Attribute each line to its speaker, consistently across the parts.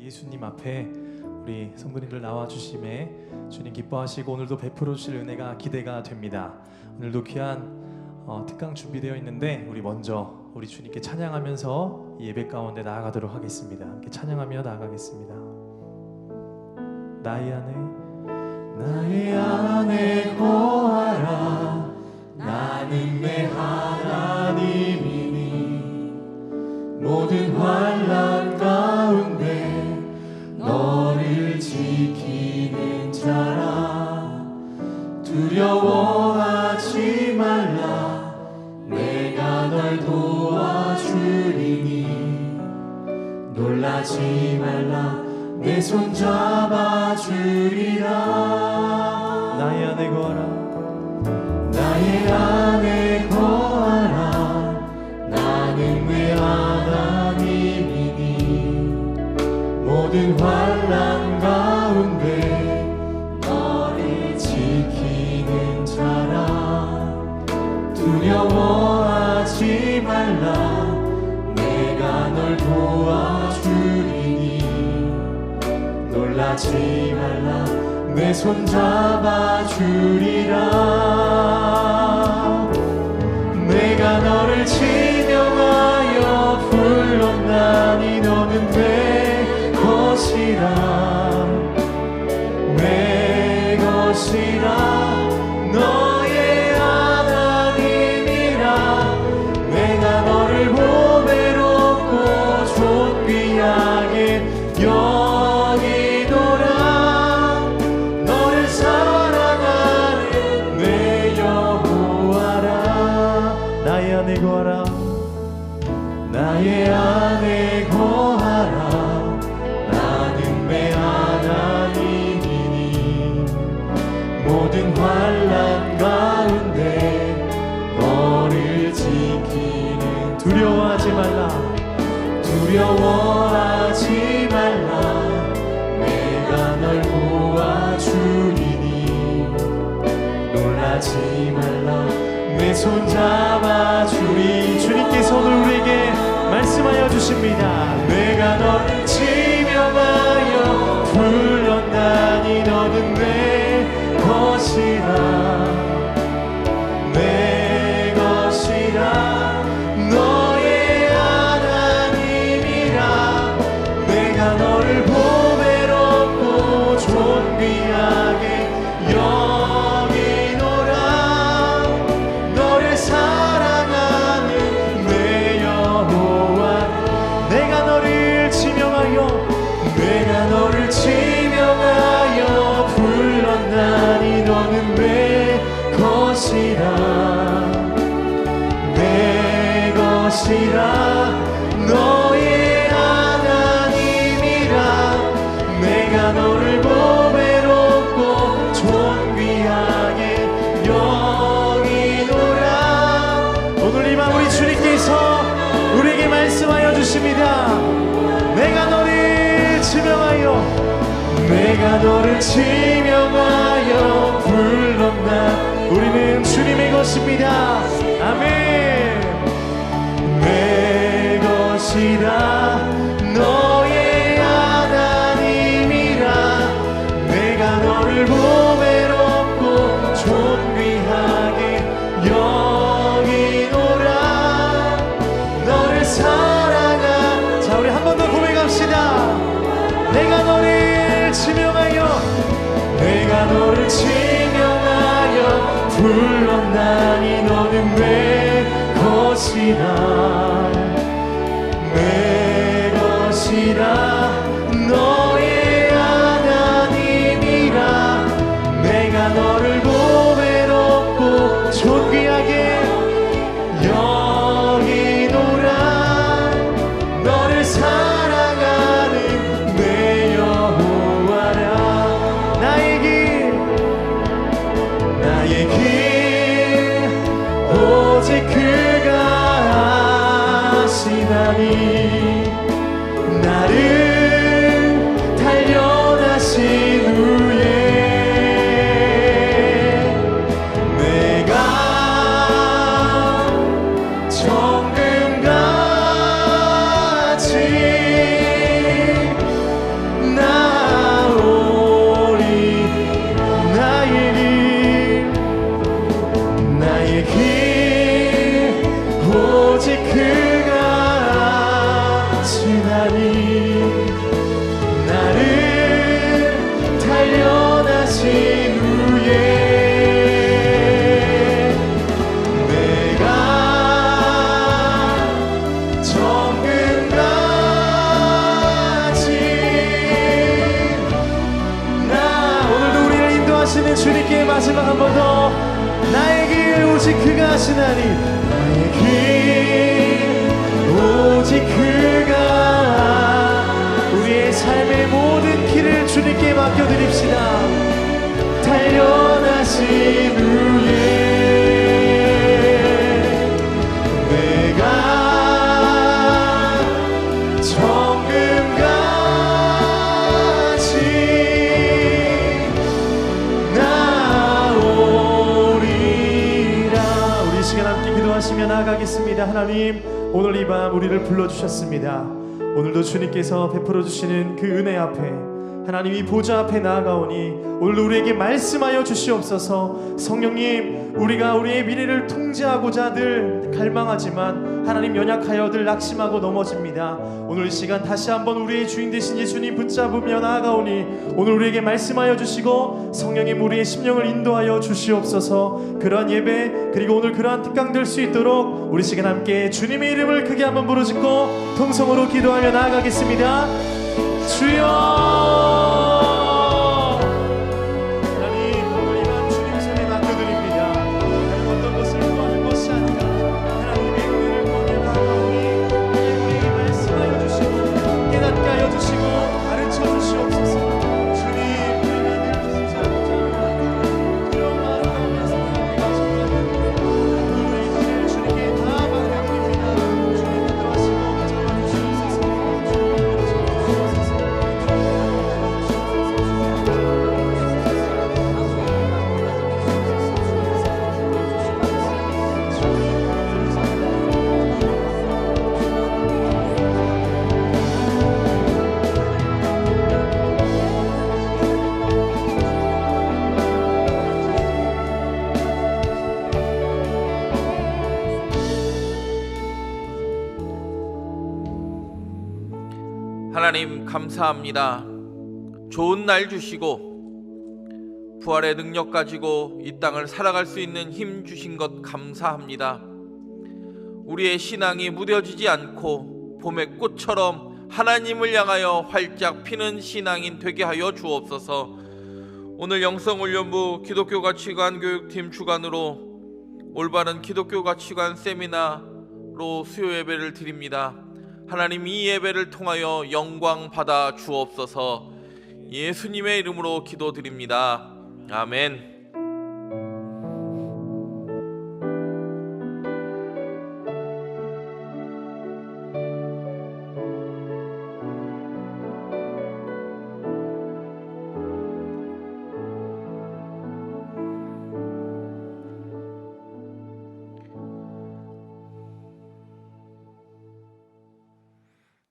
Speaker 1: 예수님 앞에 우리 성도님들 나와주심에 주님 기뻐하시고 오늘도 베풀어 주실 은혜가 기대가 됩니다. 오늘도 귀한 특강 준비되어 있는데 우리 먼저 우리 주님께 찬양하면서 이 예배 가운데 나아가도록 하겠습니다. 함께 찬양하며 나아가겠습니다. 나의 안에 거하라. 나는 내 하나님이니 모든 환난 가운데 너를 지키는 자라. 두려워하지 말라. 내가 널 도와주리니 놀라지 말라. 내 손 잡아주리라. 나의 안에 거하라. 나의 안에 거하라. 나는 내 하나님이니 모든 환난 가운데 너를 지키는 자라. 두려워하지 말라. 내가 널 도와주리니 놀라지 말라. 내 손 잡아주리라. 내가 너를 지명하여 불렀나니 너는 내 것이라. 내 것이라. 너의 하나님이라. 내가 너를 보배롭고 존귀하게 나의 안에 거하라. 나는 내 하나님이니 모든 환난 가운데 너를 지키는. 두려워하지 말라. 두려워하지 말라. 내가 널 도와주리니 놀라지 말라. 내 손 잡아주리. 주님께서 오늘 우리에게 말씀하여 주십니다. 내가 너를 지명하여 불렀나니 너는 내 것이라. 내 것이라. 너의 하나님이라. 내가 너를 보배롭고 존귀하게 여기노라. 너를 사랑하는 내 여호와. 내가 너를 지명하여 불렀나니 너는 내 것이라. 내 것이라. 너의 하나님이라. 내가 너를 보배롭고 존귀하게 여기노라. 오늘 이 밤 우리 주님께서 우리에게 말씀하여 주십니다. 내가 너를 지명하여 불렀나. 우리는 주님의 것입니다. 아멘. 내 것이라. 너의 하나님이라. 내가 너를 보배롭고 존귀하게 여기노라. 너를 사랑하. 자, 우리 한 번 더 고백합시다. 내가 너를 지명하여 불렀나니 너는 내 것이라. 내 것이라. 너의 하나님이라. 내가 너를 보배롭고 존귀하게 여기노라. 너를 사랑하는 내 여호와라. 나의 길 오직 그가 하시나니 나를 마지막 한 번 더. 나의 길 오직 그가 하시나니, 나의 길 오직 그가. 우리의 삶의 모든 길을 주님께 맡겨드립시다. 단련하신 후에 하시며 나아가겠습니다. 하나님, 오늘 이 밤 우리를 불러주셨습니다. 오늘도 주님께서 베풀어 주시는 그 은혜 앞에 하나님 이 보좌 앞에 나아가오니 오늘도 우리에게 말씀하여 주시옵소서. 성령님, 우리가 우리의 미래를 통제하고자 늘 갈망하지만 하나님 연약하여 늘 낙심하고 넘어집니다. 오늘 이 시간 다시 한번 우리의 주인 되신 예수님 붙잡으며 나아가오니 오늘 우리에게 말씀하여 주시고 성령님 우리의 심령을 인도하여 주시옵소서. 그러한 예배 그리고 오늘 그러한 특강 될 수 있도록 우리 시간 함께 주님의 이름을 크게 한번 부르짖고 통성으로 기도하며 나아가겠습니다. 주여,
Speaker 2: 하나님 감사합니다. 좋은 날 주시고 부활의 능력 가지고 이 땅을 살아갈 수 있는 힘 주신 것 감사합니다. 우리의 신앙이 무뎌지지 않고 봄의 꽃처럼 하나님을 향하여 활짝 피는 신앙인 되게 하여 주옵소서. 오늘 영성훈련부 기독교 가치관 교육팀 주관으로 올바른 기독교 가치관 세미나로 수요 예배를 드립니다. 하나님, 이 예배를 통하여 영광 받아 주옵소서. 예수님의 이름으로 기도드립니다. 아멘.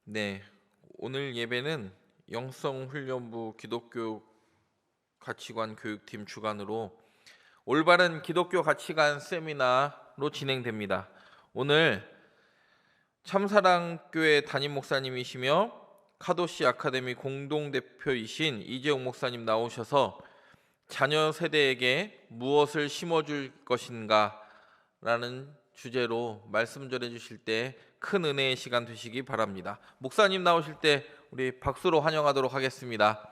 Speaker 2: 네, 오늘 예배는 영성훈련부 기독교 가치관 교육팀 주관으로 올바른 기독교 가치관 세미나로 진행됩니다. 오늘 참사랑교회 담임 목사님이시며 카도시 아카데미 공동대표이신 이재용 목사님 나오셔서 자녀 세대에게 무엇을 심어줄 것인가 라는 주제로 말씀 전해주실 때 큰 은혜의 시간 되시기 바랍니다. 목사님 나오실 때 우리 박수로 환영하도록 하겠습니다.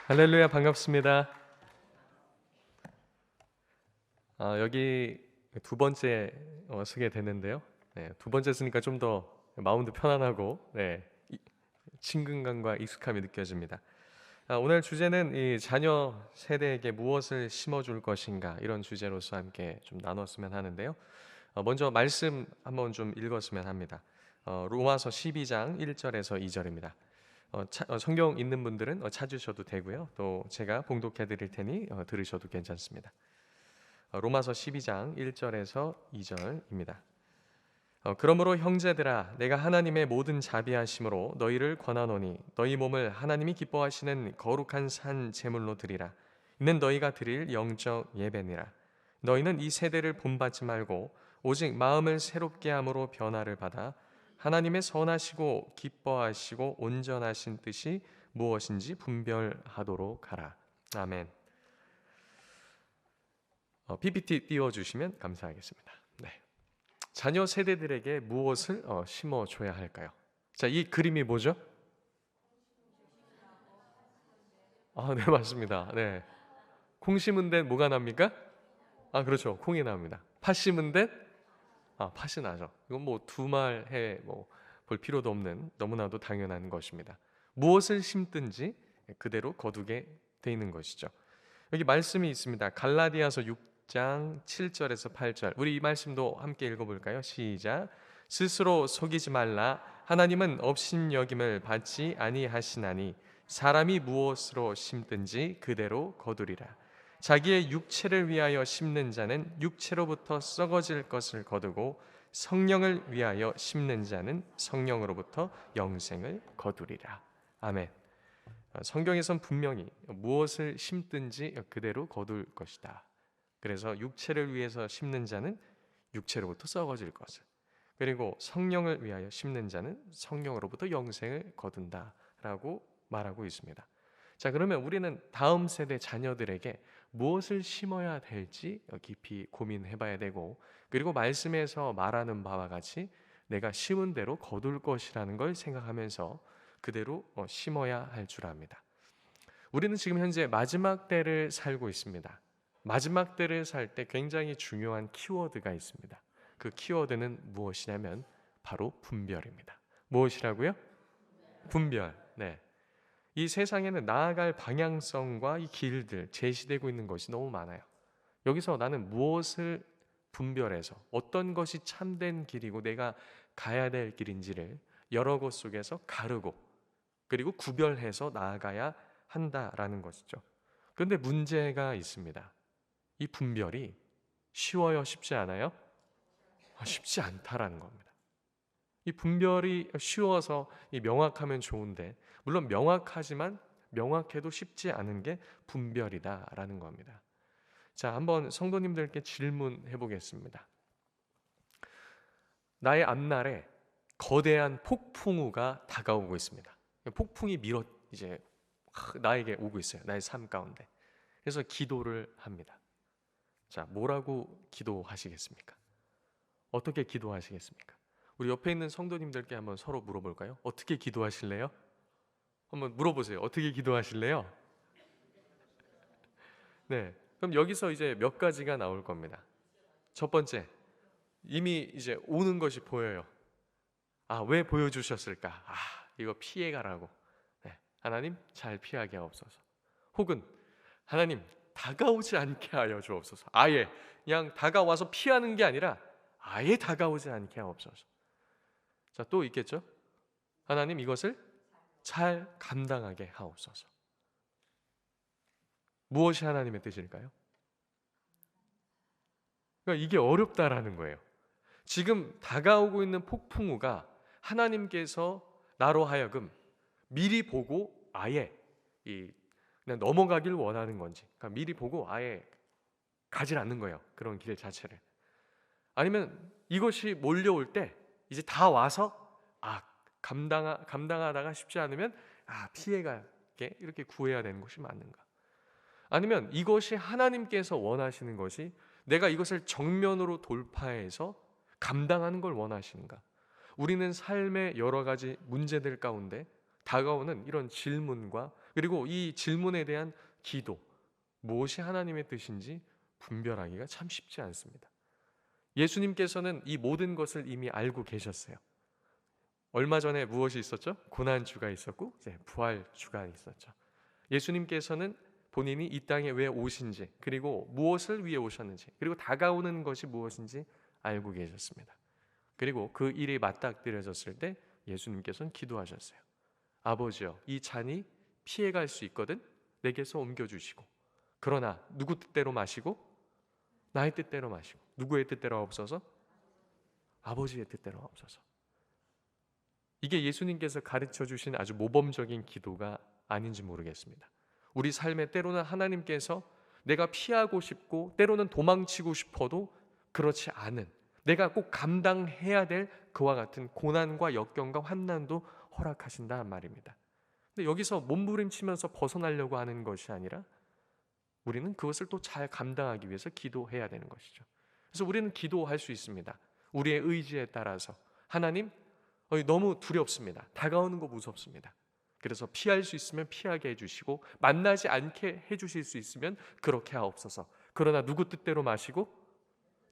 Speaker 3: 할렐루야, 반갑습니다. 여기 두 번째 쓰게 됐는데요. 네, 두 번째 쓰니까 좀 더 마음도 편안하고 친근감과 익숙함이 느껴집니다. 오늘 주제는 이 자녀 세대에게 무엇을 심어줄 것인가, 이런 주제로서 함께 좀 나눴으면 하는데요. 먼저 말씀 한번 좀 읽었으면 합니다. 로마서 12장 1절에서 2절입니다. 성경 있는 분들은 찾으셔도 되고요. 또 제가 봉독해 드릴 테니 들으셔도 괜찮습니다. 로마서 12장 1절에서 2절입니다. 그러므로 형제들아, 내가 하나님의 모든 자비하심으로 너희를 권하노니 너희 몸을 하나님이 기뻐하시는 거룩한 산 제물로 드리라. 이는 너희가 드릴 영적 예배니라. 너희는 이 세대를 본받지 말고 오직 마음을 새롭게 함으로 변화를 받아 하나님의 선하시고 기뻐하시고 온전하신 뜻이 무엇인지 분별하도록 하라. 아멘. PPT 띄워주시면 감사하겠습니다. 네. 자녀 세대들에게 무엇을 심어줘야 할까요? 자, 이 그림이 뭐죠? 아, 네, 맞습니다. 네. 콩 심은 데는 뭐가 납니까? 아, 그렇죠. 콩이 납니다. 팥 심은 데는 팥이 나죠. 이건 뭐 두말해 볼 필요도 없는 너무나도 당연한 것입니다. 무엇을 심든지 그대로 거두게 돼 있는 것이죠. 여기 말씀이 있습니다. 갈라디아서 6장 7절에서 8절. 우리 이 말씀도 함께 읽어볼까요? 시작. 스스로 속이지 말라. 하나님은 업신여김을 받지 아니하시나니 사람이 무엇으로 심든지 그대로 거두리라. 자기의 육체를 위하여 심는 자는 육체로부터 썩어질 것을 거두고 성령을 위하여 심는 자는 성령으로부터 영생을 거두리라. 아멘. 성경에선 분명히 무엇을 심든지 그대로 거둘 것이다. 그래서 육체를 위해서 심는 자는 육체로부터 썩어질 것을, 그리고 성령을 위하여 심는 자는 성령으로부터 영생을 거둔다라고 말하고 있습니다. 자, 그러면 우리는 다음 세대 자녀들에게 무엇을 심어야 될지 깊이 고민해 봐야 되고, 그리고 말씀에서 말하는 바와 같이 내가 심은 대로 거둘 것이라는 걸 생각하면서 그대로 심어야 할 줄 압니다. 우리는 지금 현재 마지막 때를 살고 있습니다. 마지막 때를 살 때 굉장히 중요한 키워드가 있습니다. 그 키워드는 무엇이냐면 바로 분별입니다. 무엇이라고요? 분별. 네. 이 세상에는 나아갈 방향성과 이 길들 제시되고 있는 것이 너무 많아요. 여기서 나는 무엇을 분별해서 어떤 것이 참된 길이고 내가 가야 될 길인지를 여러 곳 속에서 가르고 그리고 구별해서 나아가야 한다라는 것이죠. 그런데 문제가 있습니다. 이 분별이 쉬워요? 쉽지 않아요? 쉽지 않다라는 겁니다. 이 분별이 쉬워서 명확하면 좋은데, 물론 명확하지만 명확해도 쉽지 않은 게 분별이다라는 겁니다. 자, 한번 성도님들께 질문해 보겠습니다. 나의 앞날에 거대한 폭풍우가 다가오고 있습니다. 폭풍이 이제 나에게 오고 있어요. 나의 삶 가운데. 그래서 기도를 합니다. 자, 뭐라고 기도하시겠습니까? 어떻게 기도하시겠습니까? 우리 옆에 있는 성도님들께 한번 서로 물어볼까요? 어떻게 기도하실래요? 한번 물어보세요. 어떻게 기도하실래요? 네. 그럼 여기서 이제 몇 가지가 나올 겁니다. 첫 번째, 이미 이제 오는 것이 보여요. 왜 보여주셨을까? 이거 피해가라고. 네. 하나님, 잘 피하게 하옵소서. 혹은 하나님, 다가오지 않게 하여 주옵소서. 아예 그냥 다가와서 피하는 게 아니라 아예 다가오지 않게 하옵소서. 자, 또 있겠죠? 하나님, 이것을 잘 감당하게 하옵소서. 무엇이 하나님의 뜻일까요? 그러니까 이게 어렵다라는 거예요. 지금 다가오고 있는 폭풍우가 하나님께서 나로 하여금 미리 보고 아예 그냥 넘어가길 원하는 건지, 그러니까 미리 보고 아예 가질 않는 거예요. 그런 길 자체를. 아니면 이것이 몰려올 때 이제 다 와서 감당하다가 쉽지 않으면 피해가게 이렇게 구해야 되는 것이 맞는가? 아니면 이것이 하나님께서 원하시는 것이 내가 이것을 정면으로 돌파해서 감당하는 걸 원하시는가? 우리는 삶의 여러 가지 문제들 가운데 다가오는 이런 질문과 그리고 이 질문에 대한 기도, 무엇이 하나님의 뜻인지 분별하기가 참 쉽지 않습니다. 예수님께서는 이 모든 것을 이미 알고 계셨어요. 얼마 전에 무엇이 있었죠? 고난주가 있었고 이제 부활주가 있었죠. 예수님께서는 본인이 이 땅에 왜 오신지, 그리고 무엇을 위해 오셨는지, 그리고 다가오는 것이 무엇인지 알고 계셨습니다. 그리고 그 일이 맞닥뜨려졌을 때 예수님께서는 기도하셨어요. 아버지여, 이 잔이 피해갈 수 있거든 내게서 옮겨주시고, 그러나 누구 뜻대로 마시고 나의 뜻대로 마시고, 누구의 뜻대로 없어서 아버지의 뜻대로 없어서. 이게 예수님께서 가르쳐 주신 아주 모범적인 기도가 아닌지 모르겠습니다. 우리 삶에 때로는 하나님께서 내가 피하고 싶고 때로는 도망치고 싶어도 그렇지 않은, 내가 꼭 감당해야 될 그와 같은 고난과 역경과 환난도 허락하신다는 말입니다. 근데 여기서 몸부림치면서 벗어나려고 하는 것이 아니라 우리는 그것을 또 잘 감당하기 위해서 기도해야 되는 것이죠. 그래서 우리는 기도할 수 있습니다. 우리의 의지에 따라서 하나님, 너무 두렵습니다. 다가오는 거 무섭습니다. 그래서 피할 수 있으면 피하게 해주시고 만나지 않게 해주실 수 있으면 그렇게 하옵소서. 그러나 누구 뜻대로 마시고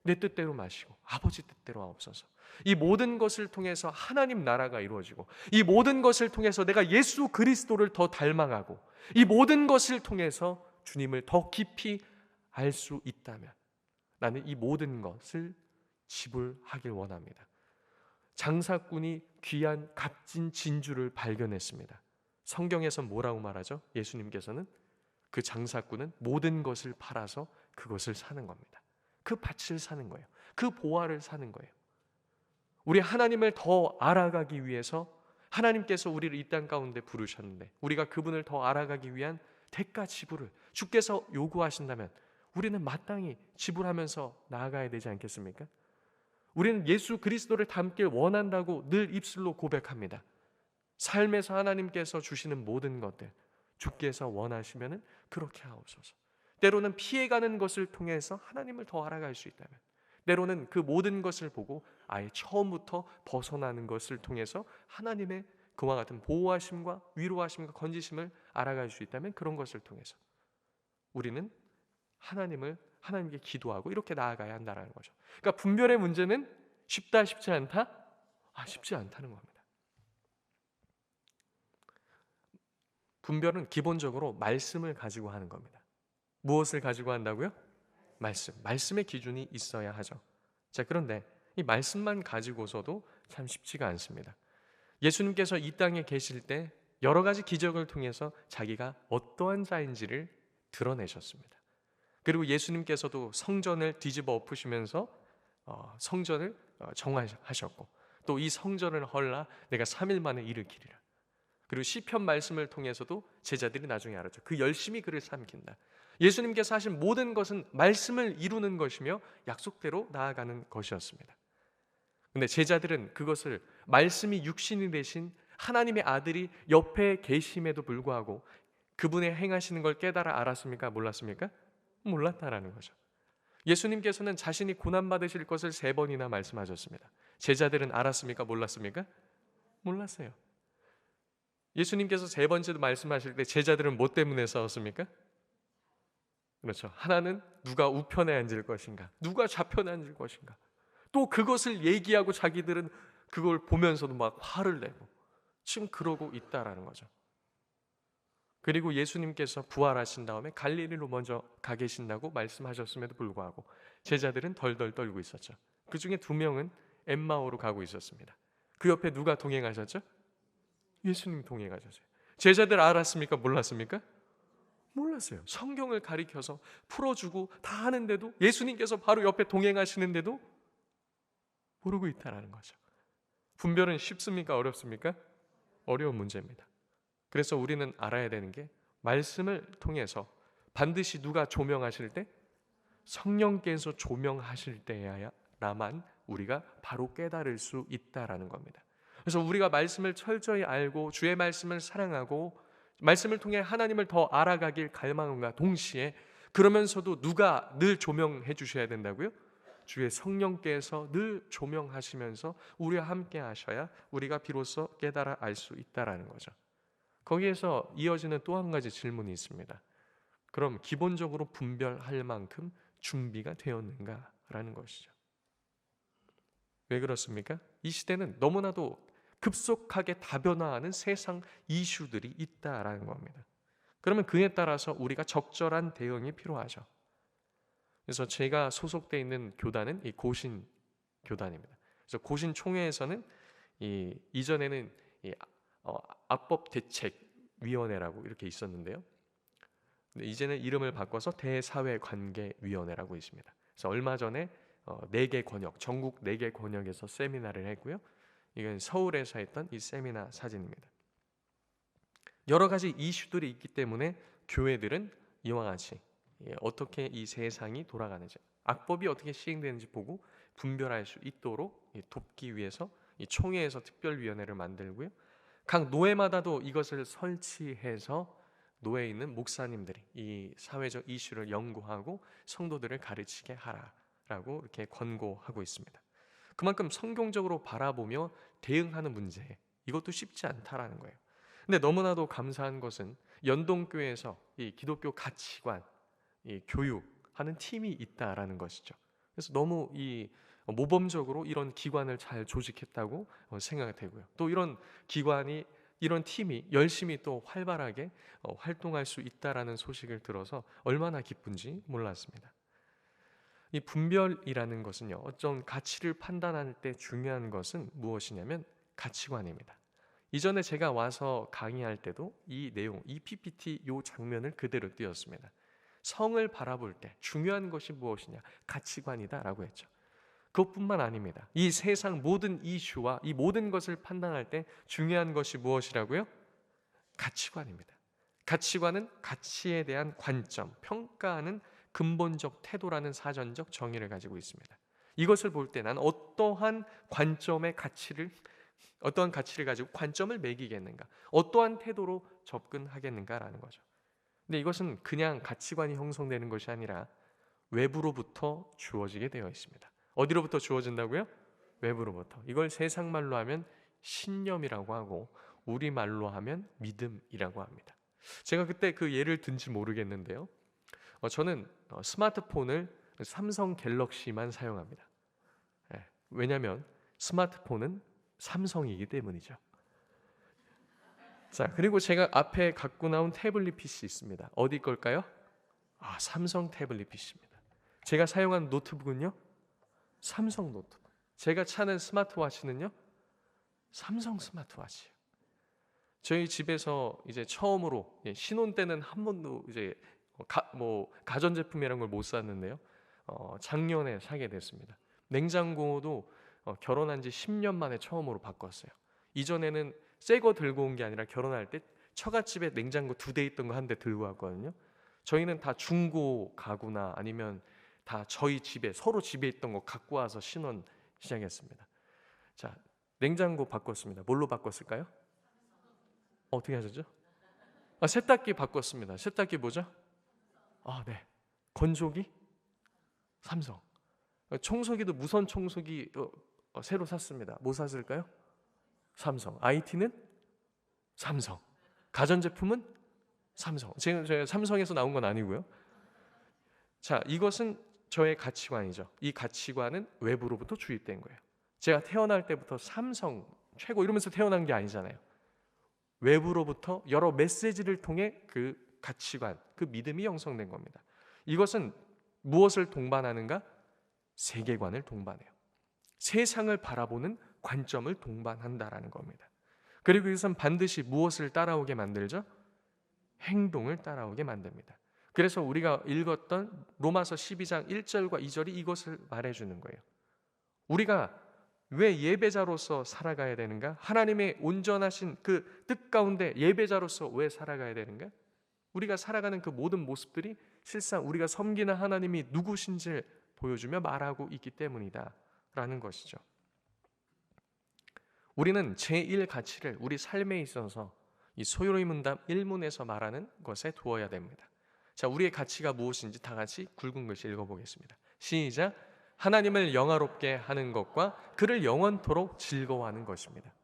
Speaker 3: 내 뜻대로 마시고 아버지 뜻대로 하옵소서. 이 모든 것을 통해서 하나님 나라가 이루어지고 이 모든 것을 통해서 내가 예수 그리스도를 더 닮아가고 이 모든 것을 통해서 주님을 더 깊이 알 수 있다면 나는 이 모든 것을 지불하길 원합니다. 장사꾼이 귀한 값진 진주를 발견했습니다. 성경에서 뭐라고 말하죠? 예수님께서는 그 장사꾼은 모든 것을 팔아서 그것을 사는 겁니다. 그 밭을 사는 거예요. 그 보화를 사는 거예요. 우리 하나님을 더 알아가기 위해서 하나님께서 우리를 이 땅 가운데 부르셨는데 우리가 그분을 더 알아가기 위한 대가 지불을 주께서 요구하신다면 우리는 마땅히 지불하면서 나아가야 되지 않겠습니까? 우리는 예수 그리스도를 닮길 원한다고 늘 입술로 고백합니다. 삶에서 하나님께서 주시는 모든 것들 주께서 원하시면 그렇게 하옵소서. 때로는 피해가는 것을 통해서 하나님을 더 알아갈 수 있다면 때로는 그 모든 것을 보고 아예 처음부터 벗어나는 것을 통해서 하나님의 그와 같은 보호하심과 위로하심과 건지심을 알아갈 수 있다면 그런 것을 통해서 우리는 하나님께 기도하고 이렇게 나아가야 한다는 거죠. 그러니까 분별의 문제는 쉽다 쉽지 않다? 쉽지 않다는 겁니다. 분별은 기본적으로 말씀을 가지고 하는 겁니다. 무엇을 가지고 한다고요? 말씀의 기준이 있어야 하죠. 자, 그런데 이 말씀만 가지고서도 참 쉽지가 않습니다. 예수님께서 이 땅에 계실 때 여러 가지 기적을 통해서 자기가 어떠한 자인지를 드러내셨습니다. 그리고 예수님께서도 성전을 뒤집어 엎으시면서 성전을 정하셨고 또 이 성전을 헐라 내가 3일 만에 일으키리라. 그리고 시편 말씀을 통해서도 제자들이 나중에 알았죠. 그 열심히 그를 삼킨다. 예수님께서 하신 모든 것은 말씀을 이루는 것이며 약속대로 나아가는 것이었습니다. 근데 제자들은 그것을 말씀이 육신이 되신 하나님의 아들이 옆에 계심에도 불구하고 그분의 행하시는 걸 깨달아 알았습니까? 몰랐습니까? 몰랐다라는 거죠. 예수님께서는 자신이 고난받으실 것을 3번이나 말씀하셨습니다. 제자들은 알았습니까? 몰랐습니까? 몰랐어요. 예수님께서 3번째도 말씀하실 때 제자들은 뭐 때문에 싸웠습니까? 그렇죠. 하나는 누가 우편에 앉을 것인가, 누가 좌편에 앉을 것인가. 또 그것을 얘기하고 자기들은 그걸 보면서도 막 화를 내고 지금 그러고 있다라는 거죠. 그리고 예수님께서 부활하신 다음에 갈릴리로 먼저 가 계신다고 말씀하셨음에도 불구하고 제자들은 덜덜 떨고 있었죠. 그 중에 2명은 엠마오로 가고 있었습니다. 그 옆에 누가 동행하셨죠? 예수님 동행하셨어요. 제자들 알았습니까? 몰랐습니까? 몰랐어요. 성경을 가리켜서 풀어주고 다 하는데도 예수님께서 바로 옆에 동행하시는데도 모르고 있다는 거죠. 분별은 쉽습니까? 어렵습니까? 어려운 문제입니다. 그래서 우리는 알아야 되는 게 말씀을 통해서 반드시 누가 조명하실 때? 성령께서 조명하실 때야만 우리가 바로 깨달을 수 있다라는 겁니다. 그래서 우리가 말씀을 철저히 알고 주의 말씀을 사랑하고 말씀을 통해 하나님을 더 알아가길 갈망함과 동시에 그러면서도 누가 늘 조명해 주셔야 된다고요? 주의 성령께서 늘 조명하시면서 우리와 함께 하셔야 우리가 비로소 깨달아 알 수 있다라는 거죠. 거기에서 이어지는 또 한 가지 질문이 있습니다. 그럼 기본적으로 분별할 만큼 준비가 되었는가라는 것이죠. 왜 그렇습니까? 이 시대는 너무나도 급속하게 다변화하는 세상 이슈들이 있다라는 겁니다. 그러면 그에 따라서 우리가 적절한 대응이 필요하죠. 그래서 제가 소속돼 있는 교단은 이 고신 교단입니다. 그래서 고신 총회에서는 이전에는 악법 대책위원회라고 이렇게 있었는데요. 근데 이제는 이름을 바꿔서 대사회관계위원회라고 있습니다. 그래서 얼마 전에 4개 권역, 전국 4개 권역에서 세미나를 했고요. 이건 서울에서 했던 이 세미나 사진입니다. 여러 가지 이슈들이 있기 때문에 교회들은 이와 같이 어떻게 이 세상이 돌아가는지, 악법이 어떻게 시행되는지 보고 분별할 수 있도록 돕기 위해서 이 총회에서 특별위원회를 만들고요. 각 노회마다도 이것을 설치해서 노회에 있는 목사님들이 이 사회적 이슈를 연구하고 성도들을 가르치게 하라라고 이렇게 권고하고 있습니다. 그만큼 성경적으로 바라보며 대응하는 문제, 이것도 쉽지 않다라는 거예요. 근데 너무나도 감사한 것은 연동교회에서 이 기독교 가치관, 이 교육하는 팀이 있다라는 것이죠. 그래서 너무 이 모범적으로 이런 기관을 잘 조직했다고 생각이 되고요. 또 이런 기관이 이런 팀이 열심히 또 활발하게 활동할 수 있다라는 소식을 들어서 얼마나 기쁜지 몰랐습니다. 이 분별이라는 것은요, 어떤 가치를 판단할 때 중요한 것은 무엇이냐면 가치관입니다. 이전에 제가 와서 강의할 때도 이 내용, 이 PPT 요 장면을 그대로 띄웠습니다. 성을 바라볼 때 중요한 것이 무엇이냐? 가치관이다라고 했죠. 그것뿐만 아닙니다. 이 세상 모든 이슈와 이 모든 것을 판단할 때 중요한 것이 무엇이라고요? 가치관입니다. 가치관은 가치에 대한 관점, 평가하는 근본적 태도라는 사전적 정의를 가지고 있습니다. 이것을 볼 때 난 어떠한 가치를 가지고 관점을 매기겠는가, 어떠한 태도로 접근하겠는가라는 거죠. 근데 이것은 그냥 가치관이 형성되는 것이 아니라 외부로부터 주어지게 되어 있습니다. 어디로부터 주어진다고요? 외부로부터. 이걸 세상 말로 하면 신념이라고 하고 우리말로 하면 믿음이라고 합니다. 제가 그때 그 예를 든지 모르겠는데요. 저는 스마트폰을 삼성 갤럭시만 사용합니다. 왜냐하면 스마트폰은 삼성이기 때문이죠. 자, 그리고 제가 앞에 갖고 나온 태블릿 PC 있습니다. 어디 걸까요? 삼성 태블릿 PC입니다. 제가 사용한 노트북은요? 삼성 노트북. 제가 차는 스마트워치는요? 삼성 스마트워치예요. 저희 집에서 이제 처음으로 신혼 때는 한 번도 이제 가전제품이라는 걸 못 샀는데요. 작년에 사게 됐습니다. 냉장고도 결혼한 지 10년 만에 처음으로 바꿨어요. 이전에는 새 거 들고 온 게 아니라 결혼할 때 처갓집에 냉장고 2대 있던 거 한 대 들고 왔거든요. 저희는 다 중고 가구나 아니면 다 저희 집에 서로 집에 있던 거 갖고 와서 신혼 시작했습니다. 자, 냉장고 바꿨습니다. 뭘로 바꿨을까요? 어떻게 하셨죠? 세탁기 바꿨습니다. 세탁기 뭐죠? 네. 건조기? 삼성. 청소기도 무선 청소기 새로 샀습니다. 뭐 샀을까요? 삼성. IT는 삼성. 가전제품은 삼성. 지금 제가 삼성에서 나온 건 아니고요. 자, 이것은 저의 가치관이죠. 이 가치관은 외부로부터 주입된 거예요. 제가 태어날 때부터 삼성 최고 이러면서 태어난 게 아니잖아요. 외부로부터 여러 메시지를 통해 그 가치관, 그 믿음이 형성된 겁니다. 이것은 무엇을 동반하는가? 세계관을 동반해요. 세상을 바라보는 관점을 동반한다라는 겁니다. 그리고 이것은 반드시 무엇을 따라오게 만들죠? 행동을 따라오게 만듭니다. 그래서 우리가 읽었던 로마서 12장 1절과 2절이 이것을 말해주는 거예요. 우리가 왜 예배자로서 살아가야 되는가? 하나님의 온전하신 그 뜻 가운데 예배자로서 왜 살아가야 되는가? 우리가 살아가는 그 모든 모습들이 실상 우리가 섬기는 하나님이 누구신지를 보여주며 말하고 있기 때문이다 라는 것이죠. 우리는 제1가치를 우리 삶에 있어서 이 소요의 문답 1문에서 말하는 것에 두어야 됩니다. 자, 우리의 가치가 무엇인지 다 같이 굵은 글씨 읽어보겠습니다. 시작. 하나님을 영화롭게 하는 것과 그를 영원토록 즐거워하는 것입니다.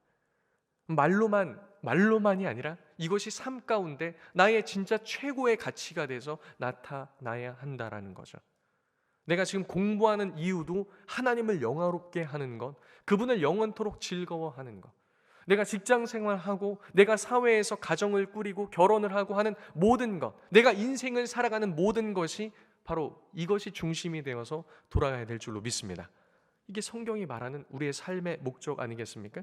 Speaker 3: 말로만이 아니라 이것이 삶 가운데 나의 진짜 최고의 가치가 돼서 나타나야 한다라는 거죠. 내가 지금 공부하는 이유도 하나님을 영화롭게 하는 것, 그분을 영원토록 즐거워하는 것. 내가 직장 생활하고 내가 사회에서 가정을 꾸리고 결혼을 하고 하는 모든 것, 내가 인생을 살아가는 모든 것이 바로 이것이 중심이 되어서 돌아가야 될 줄로 믿습니다. 이게 성경이 말하는 우리의 삶의 목적 아니겠습니까?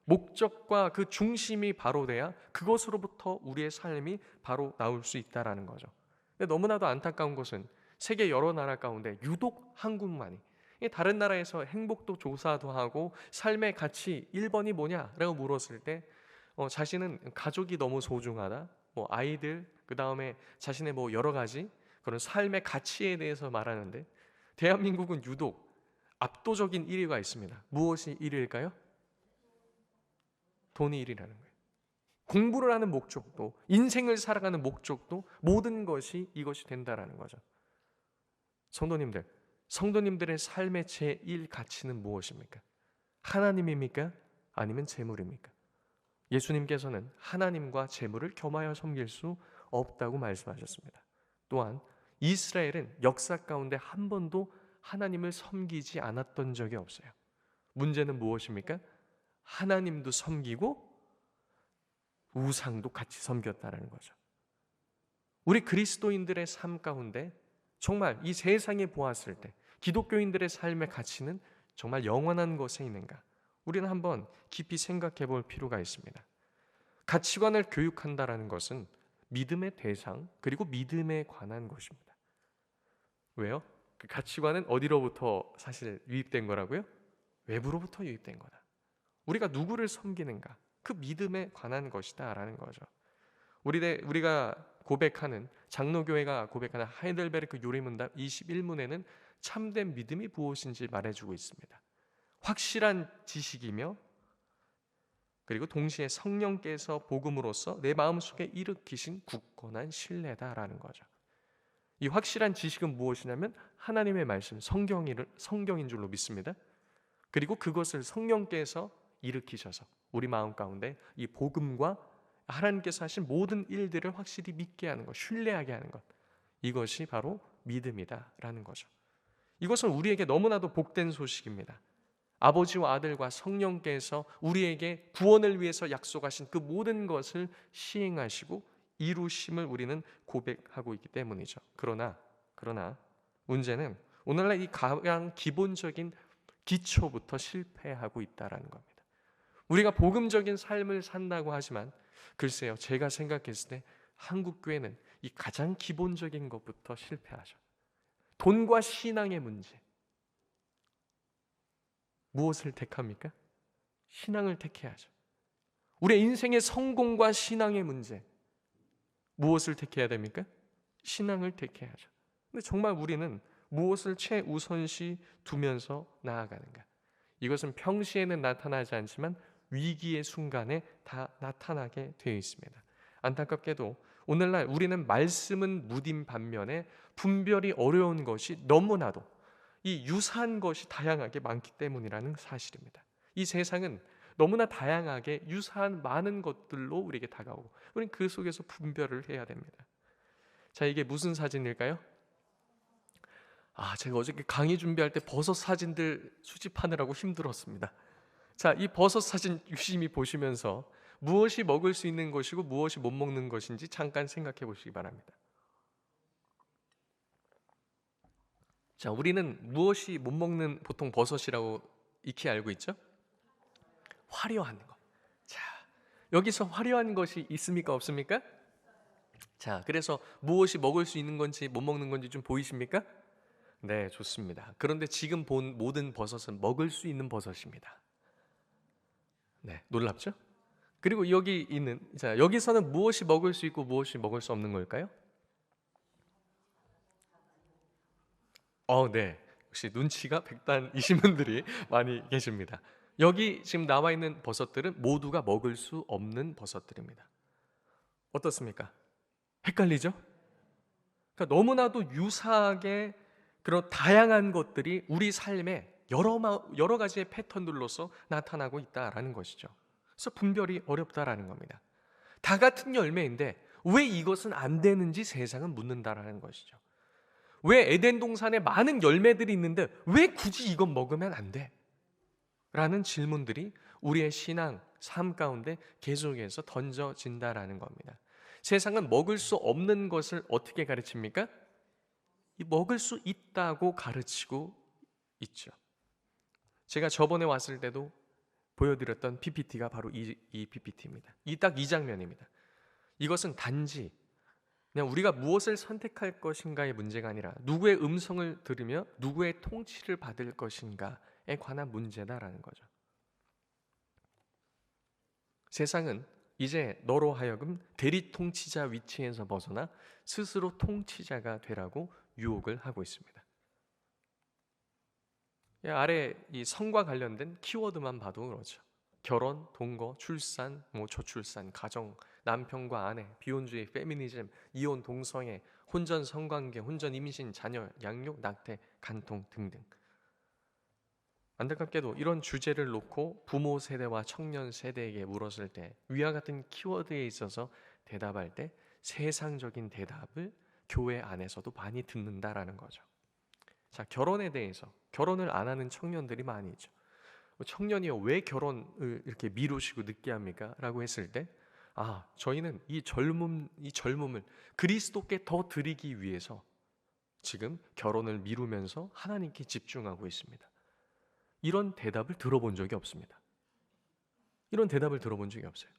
Speaker 3: 목적과 그 중심이 바로 돼야 그것으로부터 우리의 삶이 바로 나올 수 있다라는 거죠. 근데 너무나도 안타까운 것은 세계 여러 나라 가운데 유독 한국만이 다른 나라에서 행복도 조사도 하고 삶의 가치 1번이 뭐냐라고 물었을 때 자신은 가족이 너무 소중하다, 아이들, 그 다음에 자신의 여러 가지 그런 삶의 가치에 대해서 말하는데 대한민국은 유독 압도적인 1위가 있습니다. 무엇이 1위일까요? 돈이 1위라는 거예요. 공부를 하는 목적도, 인생을 살아가는 목적도 모든 것이 이것이 된다라는 거죠. 성도님들의 삶의 제1 가치는 무엇입니까? 하나님입니까? 아니면 재물입니까? 예수님께서는 하나님과 재물을 겸하여 섬길 수 없다고 말씀하셨습니다. 또한 이스라엘은 역사 가운데 한 번도 하나님을 섬기지 않았던 적이 없어요. 문제는 무엇입니까? 하나님도 섬기고 우상도 같이 섬겼다는 거죠. 우리 그리스도인들의 삶 가운데 정말 이 세상에 보았을 때 기독교인들의 삶의 가치는 정말 영원한 것에 있는가? 우리는 한번 깊이 생각해 볼 필요가 있습니다. 가치관을 교육한다는 것은 믿음의 대상 그리고 믿음에 관한 것입니다. 왜요? 그 가치관은 어디로부터 사실 유입된 거라고요? 외부로부터 유입된 거다. 우리가 누구를 섬기는가? 그 믿음에 관한 것이다 라는 거죠. 우리가 고백하는 장로교회가 고백하는 하이델베르크 요리문답 21문에는 참된 믿음이 무엇인지 말해주고 있습니다. 확실한 지식이며 그리고 동시에 성령께서 복음으로써 내 마음속에 일으키신 굳건한 신뢰다라는 거죠. 이 확실한 지식은 무엇이냐면 하나님의 말씀, 성경인 줄로 믿습니다. 그리고 그것을 성령께서 일으키셔서 우리 마음 가운데 이 복음과 하나님께서 하신 모든 일들을 확실히 믿게 하는 것, 신뢰하게 하는 것, 이것이 바로 믿음이다라는 거죠. 이것은 우리에게 너무나도 복된 소식입니다. 아버지와 아들과 성령께서 우리에게 구원을 위해서 약속하신 그 모든 것을 시행하시고 이루심을 우리는 고백하고 있기 때문이죠. 그러나 문제는 오늘날 이 가장 기본적인 기초부터 실패하고 있다라는 겁니다. 우리가 복음적인 삶을 산다고 하지만 글쎄요, 제가 생각했을 때 한국 교회는 이 가장 기본적인 것부터 실패하죠. 돈과 신앙의 문제. 무엇을 택합니까? 신앙을 택해야죠. 우리의 인생의 성공과 신앙의 문제. 무엇을 택해야 됩니까? 신앙을 택해야죠. 근데 정말 우리는 무엇을 최우선시 두면서 나아가는가? 이것은 평시에는 나타나지 않지만 위기의 순간에 다 나타나게 되어 있습니다. 안타깝게도 오늘날 우리는 말씀은 무딘 반면에 분별이 어려운 것이 너무나도 이 유사한 것이 다양하게 많기 때문이라는 사실입니다. 이 세상은 너무나 다양하게 유사한 많은 것들로 우리에게 다가오고 우리는 그 속에서 분별을 해야 됩니다. 자, 이게 무슨 사진일까요? 제가 어저께 강의 준비할 때 버섯 사진들 수집하느라고 힘들었습니다. 자, 이 버섯 사진 유심히 보시면서 무엇이 먹을 수 있는 것이고 무엇이 못 먹는 것인지 잠깐 생각해 보시기 바랍니다. 자, 우리는 무엇이 못 먹는 보통 버섯이라고 익히 알고 있죠? 화려한 것. 자, 여기서 화려한 것이 있습니까? 없습니까? 자, 그래서 무엇이 먹을 수 있는 건지 못 먹는 건지 좀 보이십니까? 네, 좋습니다. 그런데 지금 본 모든 버섯은 먹을 수 있는 버섯입니다. 네, 놀랍죠? 그리고 여기서는 무엇이 먹을 수 있고 무엇이 먹을 수 없는 걸까요? 네. 역시 눈치가 백단이신 분들이 많이 계십니다. 여기 지금 나와 있는 버섯들은 모두가 먹을 수 없는 버섯들입니다. 어떻습니까? 헷갈리죠? 그러니까 너무나도 유사하게 그런 다양한 것들이 우리 삶에 여러 가지의 패턴들로서 나타나고 있다라는 것이죠. 그래서 분별이 어렵다라는 겁니다. 다 같은 열매인데 왜 이것은 안 되는지 세상은 묻는다라는 것이죠. 왜 에덴 동산에 많은 열매들이 있는데 왜 굳이 이건 먹으면 안 돼? 라는 질문들이 우리의 신앙, 삶 가운데 계속해서 던져진다라는 겁니다. 세상은 먹을 수 없는 것을 어떻게 가르칩니까? 먹을 수 있다고 가르치고 있죠. 제가 저번에 왔을 때도 보여드렸던 PPT가 바로 이 PPT입니다. 딱 이 장면입니다. 이것은 단지 그냥 우리가 무엇을 선택할 것인가의 문제가 아니라 누구의 음성을 들으며 누구의 통치를 받을 것인가에 관한 문제다라는 거죠. 세상은 이제 너로 하여금 대리 통치자 위치에서 벗어나 스스로 통치자가 되라고 유혹을 하고 있습니다. 아래 이 성과 관련된 키워드만 봐도 그렇죠. 결혼, 동거, 출산, 저출산, 가정, 남편과 아내, 비혼주의, 페미니즘, 이혼, 동성애, 혼전 성관계, 혼전 임신, 자녀, 양육, 낙태, 간통 등등. 안타깝게도 이런 주제를 놓고 부모 세대와 청년 세대에게 물었을 때 위와 같은 키워드에 있어서 대답할 때 세상적인 대답을 교회 안에서도 많이 듣는다라는 거죠. 자, 결혼에 대해서 결혼을 안 하는 청년들이 많이 있죠. 청년이요, 왜 결혼을 이렇게 미루시고 늦게 합니까? 라고 했을 때 저희는 이 젊음을 그리스도께 더 드리기 위해서 지금 결혼을 미루면서 하나님께 집중하고 있습니다. 이런 대답을 들어본 적이 없습니다. 이런 대답을 들어본 적이 없어요.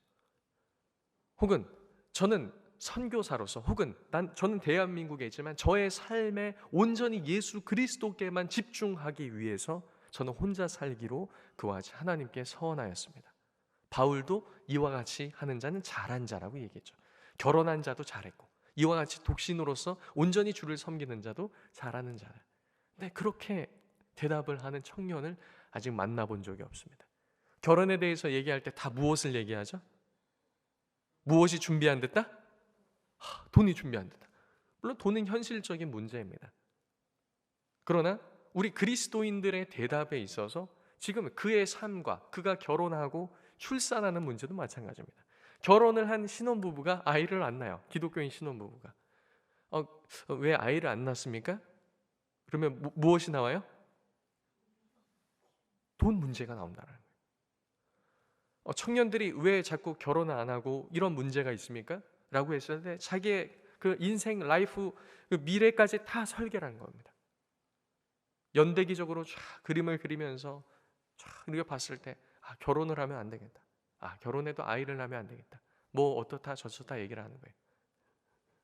Speaker 3: 혹은 저는 선교사로서 혹은 저는 대한민국에 있지만 저의 삶에 온전히 예수 그리스도께만 집중하기 위해서 저는 혼자 살기로 그와 같이 하나님께 서원하였습니다. 바울도 이와 같이 하는 자는 잘한 자라고 얘기했죠. 결혼한 자도 잘했고 이와 같이 독신으로서 온전히 주를 섬기는 자도 잘하는 자다. 근데 그렇게 대답을 하는 청년을 아직 만나본 적이 없습니다. 결혼에 대해서 얘기할 때 다 무엇을 얘기하죠? 무엇이 준비 안 됐다? 돈이 준비 안 됐다. 물론 돈은 현실적인 문제입니다. 그러나 우리 그리스도인들의 대답에 있어서 지금 그의 삶과 그가 결혼하고 출산하는 문제도 마찬가지입니다. 결혼을 한 신혼부부가 아이를 안 낳아요. 기독교인 신혼부부가. 왜 아이를 안 낳습니까? 그러면 무엇이 나와요? 돈 문제가 나온다는 거예요. 청년들이 왜 자꾸 결혼을 안 하고 이런 문제가 있습니까? 라고 했을 때 자기의 그 인생 라이프 그 미래까지 다 설계라는 겁니다. 연대기적으로 쫙 그림을 그리면서 쫙 우리가 봤을 때 결혼을 하면 안 되겠다. 결혼해도 아이를 낳으면 안 되겠다. 뭐 어떻다 저렇다 얘기를 하는 거예요.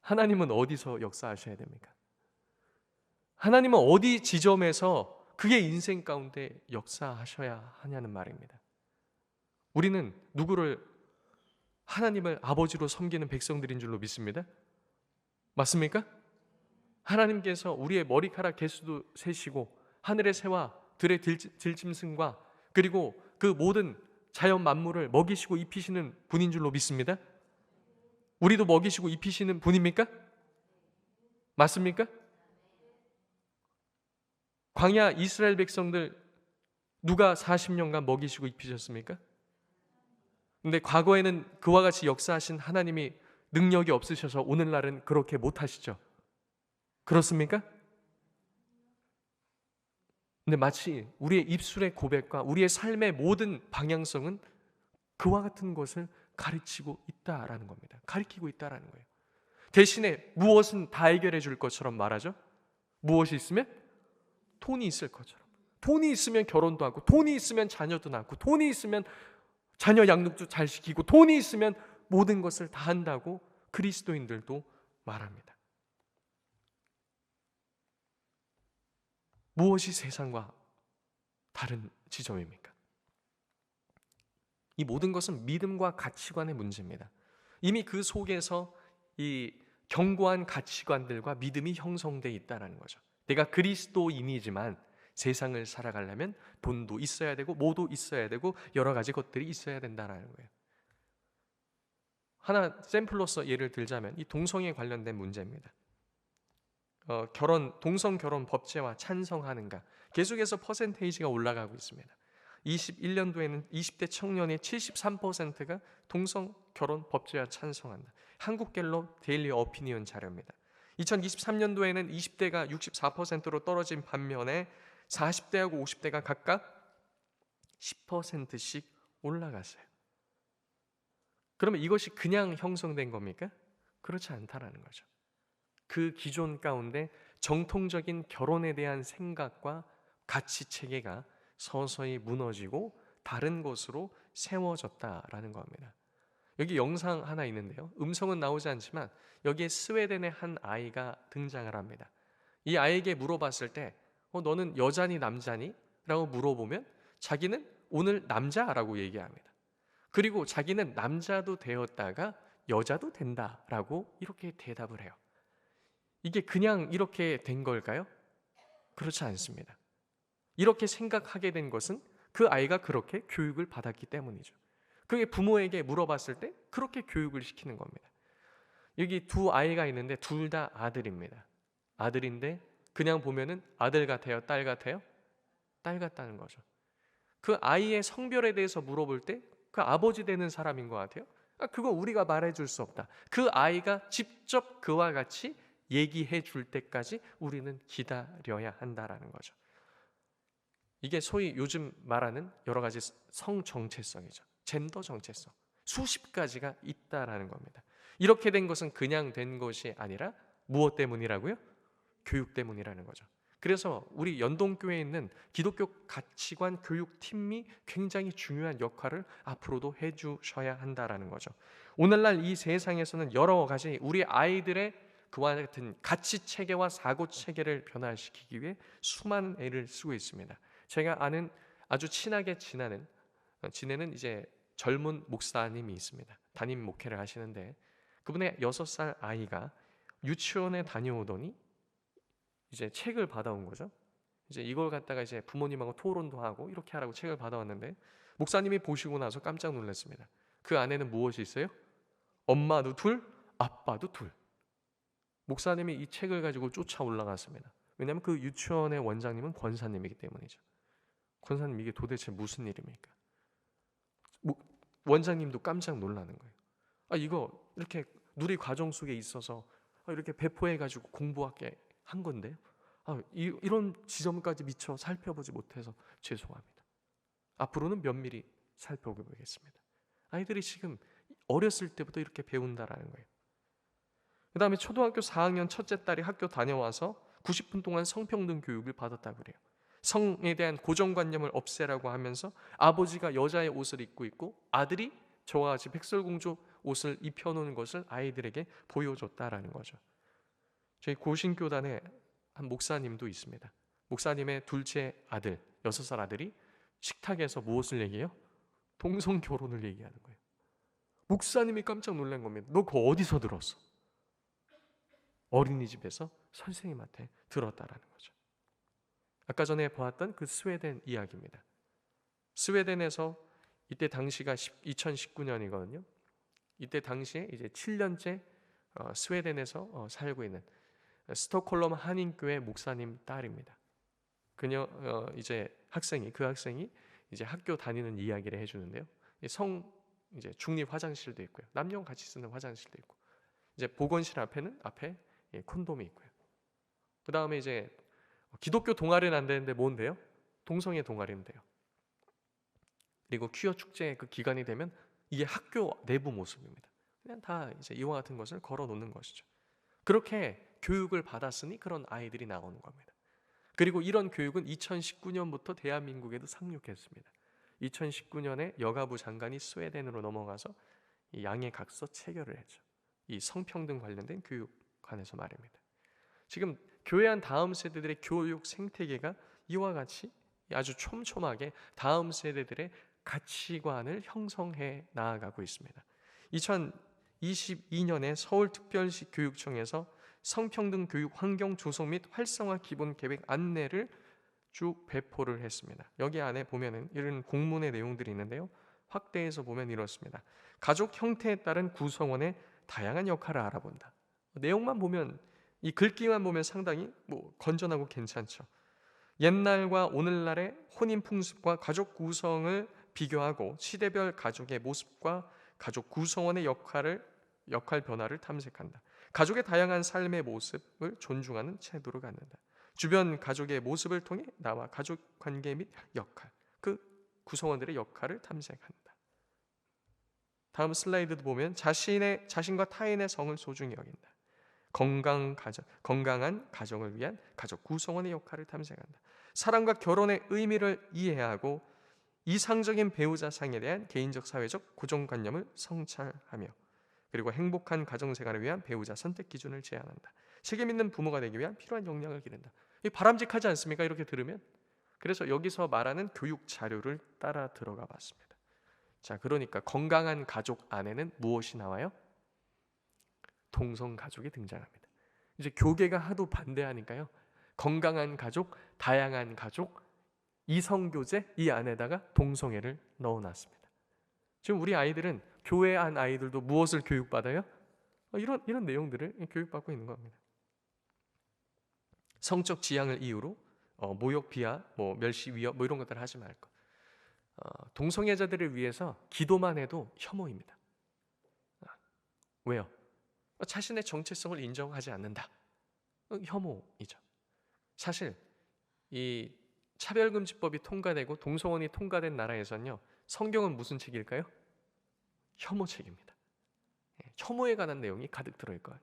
Speaker 3: 하나님은 어디서 역사하셔야 됩니까? 하나님은 어디 지점에서 그의 인생 가운데 역사하셔야 하냐는 말입니다. 우리는 누구를 하나님을 아버지로 섬기는 백성들인 줄로 믿습니다. 맞습니까? 하나님께서 우리의 머리카락 개수도 세시고 하늘의 새와 들의 들짐승과 그리고 그 모든 자연 만물을 먹이시고 입히시는 분인 줄로 믿습니다. 우리도 먹이시고 입히시는 분입니까? 맞습니까? 광야 이스라엘 백성들 누가 40년간 먹이시고 입히셨습니까? 근데 과거에는 그와 같이 역사하신 하나님이 능력이 없으셔서 오늘날은 그렇게 못하시죠. 그렇습니까? 근데 마치 우리의 입술의 고백과 우리의 삶의 모든 방향성은 그와 같은 것을 가르치고 있다라는 겁니다. 가르치고 있다라는 거예요. 대신에 무엇은 다 해결해 줄 것처럼 말하죠. 무엇이 있으면? 돈이 있을 것처럼. 돈이 있으면 결혼도 하고 돈이 있으면 자녀도 낳고 돈이 있으면 자녀 양육도 잘 시키고 돈이 있으면 모든 것을 다 한다고 그리스도인들도 말합니다. 무엇이 세상과 다른 지점입니까? 이 모든 것은 믿음과 가치관의 문제입니다. 이미 그 속에서 이 견고한 가치관들과 믿음이 형성되어 있다는 거죠. 내가 그리스도인이지만 세상을 살아가려면 돈도 있어야 되고 뭐도 있어야 되고 여러 가지 것들이 있어야 된다는 거예요. 하나 샘플로서 예를 들자면 이 동성애에 관련된 문제입니다. 동성 결혼 법제화 찬성하는가 계속해서 퍼센테이지가 올라가고 있습니다. 21년도에는 20대 청년의 73%가 동성 결혼 법제화 찬성한다. 한국갤럽 데일리 어피니언 자료입니다. 2023년도에는 20대가 64%로 떨어진 반면에 40대하고 50대가 각각 10%씩 올라갔어요. 그러면 이것이 그냥 형성된 겁니까? 그렇지 않다라는 거죠. 그 기존 가운데 정통적인 결혼에 대한 생각과 가치 체계가 서서히 무너지고 다른 것으로 세워졌다라는 겁니다. 여기 영상 하나 있는데요. 음성은 나오지 않지만 여기에 스웨덴의 한 아이가 등장을 합니다. 이 아이에게 물어봤을 때 너는 여자니 남자니? 라고 물어보면 자기는 오늘 남자라고 얘기합니다. 그리고 자기는 남자도 되었다가 여자도 된다라고 이렇게 대답을 해요. 이게 그냥 이렇게 된 걸까요? 그렇지 않습니다. 이렇게 생각하게 된 것은 그 아이가 그렇게 교육을 받았기 때문이죠. 그게 부모에게 물어봤을 때 그렇게 교육을 시키는 겁니다. 여기 두 아이가 있는데 둘 다 아들입니다. 아들인데 그냥 보면은 아들 같아요? 딸 같아요? 딸 같다는 거죠. 그 아이의 성별에 대해서 물어볼 때 그 아버지 되는 사람인 것 같아요. 그거 우리가 말해줄 수 없다. 그 아이가 직접 그와 같이 얘기해 줄 때까지 우리는 기다려야 한다라는 거죠. 이게 소위 요즘 말하는 여러 가지 성 정체성이죠. 젠더 정체성. 수십 가지가 있다라는 겁니다. 이렇게 된 것은 그냥 된 것이 아니라 무엇 때문이라고요? 교육 때문이라는 거죠. 그래서 우리 연동교회에 있는 기독교 가치관 교육팀이 굉장히 중요한 역할을 앞으로도 해주셔야 한다라는 거죠. 오늘날 이 세상에서는 여러 가지 우리 아이들의 그와 같은 가치 체계와 사고 체계를 변화시키기 위해 수많은 애를 쓰고 있습니다. 제가 아는 아주 친하게 지내는 이제 젊은 목사님이 있습니다. 담임 목회를 하시는데 그분의 6살 아이가 유치원에 다녀오더니 이제 책을 받아온 거죠. 이제 이걸 갖다가 이제 부모님하고 토론도 하고 이렇게 하라고 책을 받아왔는데 목사님이 보시고 나서 깜짝 놀랐습니다. 그 안에는 무엇이 있어요? 엄마도 둘, 아빠도 둘. 목사님이 이 책을 가지고 쫓아 올라갔습니다. 왜냐하면 그 유치원의 원장님은 권사님이기 때문이죠. 권사님 이게 도대체 무슨 일입니까? 원장님도 깜짝 놀라는 거예요. 이거 이렇게 누리 과정 속에 있어서 이렇게 배포해가지고 공부하게 한 건데 이런 지점까지 미처 살펴보지 못해서 죄송합니다. 앞으로는 면밀히 살펴보겠습니다. 아이들이 지금 어렸을 때부터 이렇게 배운다라는 거예요. 그 다음에 초등학교 4학년 첫째 딸이 학교 다녀와서 90분 동안 성평등 교육을 받았다고 그래요. 성에 대한 고정관념을 없애라고 하면서 아버지가 여자의 옷을 입고 있고 아들이 저와 같이 백설공주 옷을 입혀놓은 것을 아이들에게 보여줬다라는 거죠. 저희 고신교단에 한 목사님도 있습니다. 목사님의 둘째 아들, 6살 아들이 식탁에서 무엇을 얘기해요? 동성 결혼을 얘기하는 거예요. 목사님이 깜짝 놀란 겁니다. 너 그거 어디서 들었어? 어린이집에서 선생님한테 들었다라는 거죠. 아까 전에 보았던 그 스웨덴 이야기입니다. 스웨덴에서 이때 당시가 2019년이거든요. 이때 당시에 이제 7년째 스웨덴에서 살고 있는 스톡홀름 한인교회 목사님 딸입니다. 그녀 이제 그 학생이 이제 학교 다니는 이야기를 해주는데요. 이제 중립 화장실도 있고요. 남녀 같이 쓰는 화장실도 있고, 이제 보건실 앞에 콘돔이 있고요. 그 다음에 이제 기독교 동아리는 안 되는데 뭔데요? 동성애 동아리는 돼요. 그리고 퀴어 축제 그 기간이 되면 이게 학교 내부 모습입니다. 그냥 다 이제 이와 같은 것을 걸어 놓는 것이죠. 그렇게 교육을 받았으니 그런 아이들이 나오는 겁니다. 그리고 이런 교육은 2019년부터 대한민국에도 상륙했습니다. 2019년에 여가부 장관이 스웨덴으로 넘어가서 이 양해 각서 체결을 했죠. 이 성평등 관련된 교육관에서 말입니다. 지금 교회한 다음 세대들의 교육 생태계가 이와 같이 아주 촘촘하게 다음 세대들의 가치관을 형성해 나아가고 있습니다. 2022년에 서울특별시 교육청에서 성평등 교육 환경 조성 및 활성화 기본 계획 안내를 쭉 배포를 했습니다. 여기 안에 보면은 이런 공문의 내용들이 있는데요. 확대해서 보면 이렇습니다. 가족 형태에 따른 구성원의 다양한 역할을 알아본다. 내용만 보면 이 글귀만 보면 상당히 건전하고 괜찮죠. 옛날과 오늘날의 혼인 풍습과 가족 구성을 비교하고 시대별 가족의 모습과 가족 구성원의 역할 변화를 탐색한다. 가족의 다양한 삶의 모습을 존중하는 태도를 갖는다. 주변 가족의 모습을 통해 나와 가족 관계 및 역할, 그 구성원들의 역할을 탐색한다. 다음 슬라이드도 보면 자신과 타인의 성을 소중히 여긴다. 건강한 가정을 위한 가족 구성원의 역할을 탐색한다. 사랑과 결혼의 의미를 이해하고 이상적인 배우자상에 대한 개인적 사회적 고정관념을 성찰하며 그리고 행복한 가정생활을 위한 배우자 선택 기준을 제안한다. 책임 있는 부모가 되기 위한 필요한 역량을 기른다. 바람직하지 않습니까? 이렇게 들으면. 그래서 여기서 말하는 교육 자료를 따라 들어가 봤습니다. 자, 그러니까 건강한 가족 안에는 무엇이 나와요? 동성 가족이 등장합니다. 이제 교계가 하도 반대하니까요. 건강한 가족, 다양한 가족, 이성교제 이 안에다가 동성애를 넣어놨습니다. 지금 우리 아이들은 교회 안 아이들도 무엇을 교육받아요? 이런 내용들을 교육받고 있는 겁니다. 성적 지향을 이유로 모욕, 비하, 멸시, 위협 이런 것들을 하지 말 것. 동성애자들을 위해서 기도만 해도 혐오입니다. 왜요? 자신의 정체성을 인정하지 않는다. 혐오이죠. 사실 이 차별금지법이 통과되고 동성혼이 통과된 나라에서는요, 성경은 무슨 책일까요? 혐오 책입니다. 혐오에 관한 내용이 가득 들어있거든요.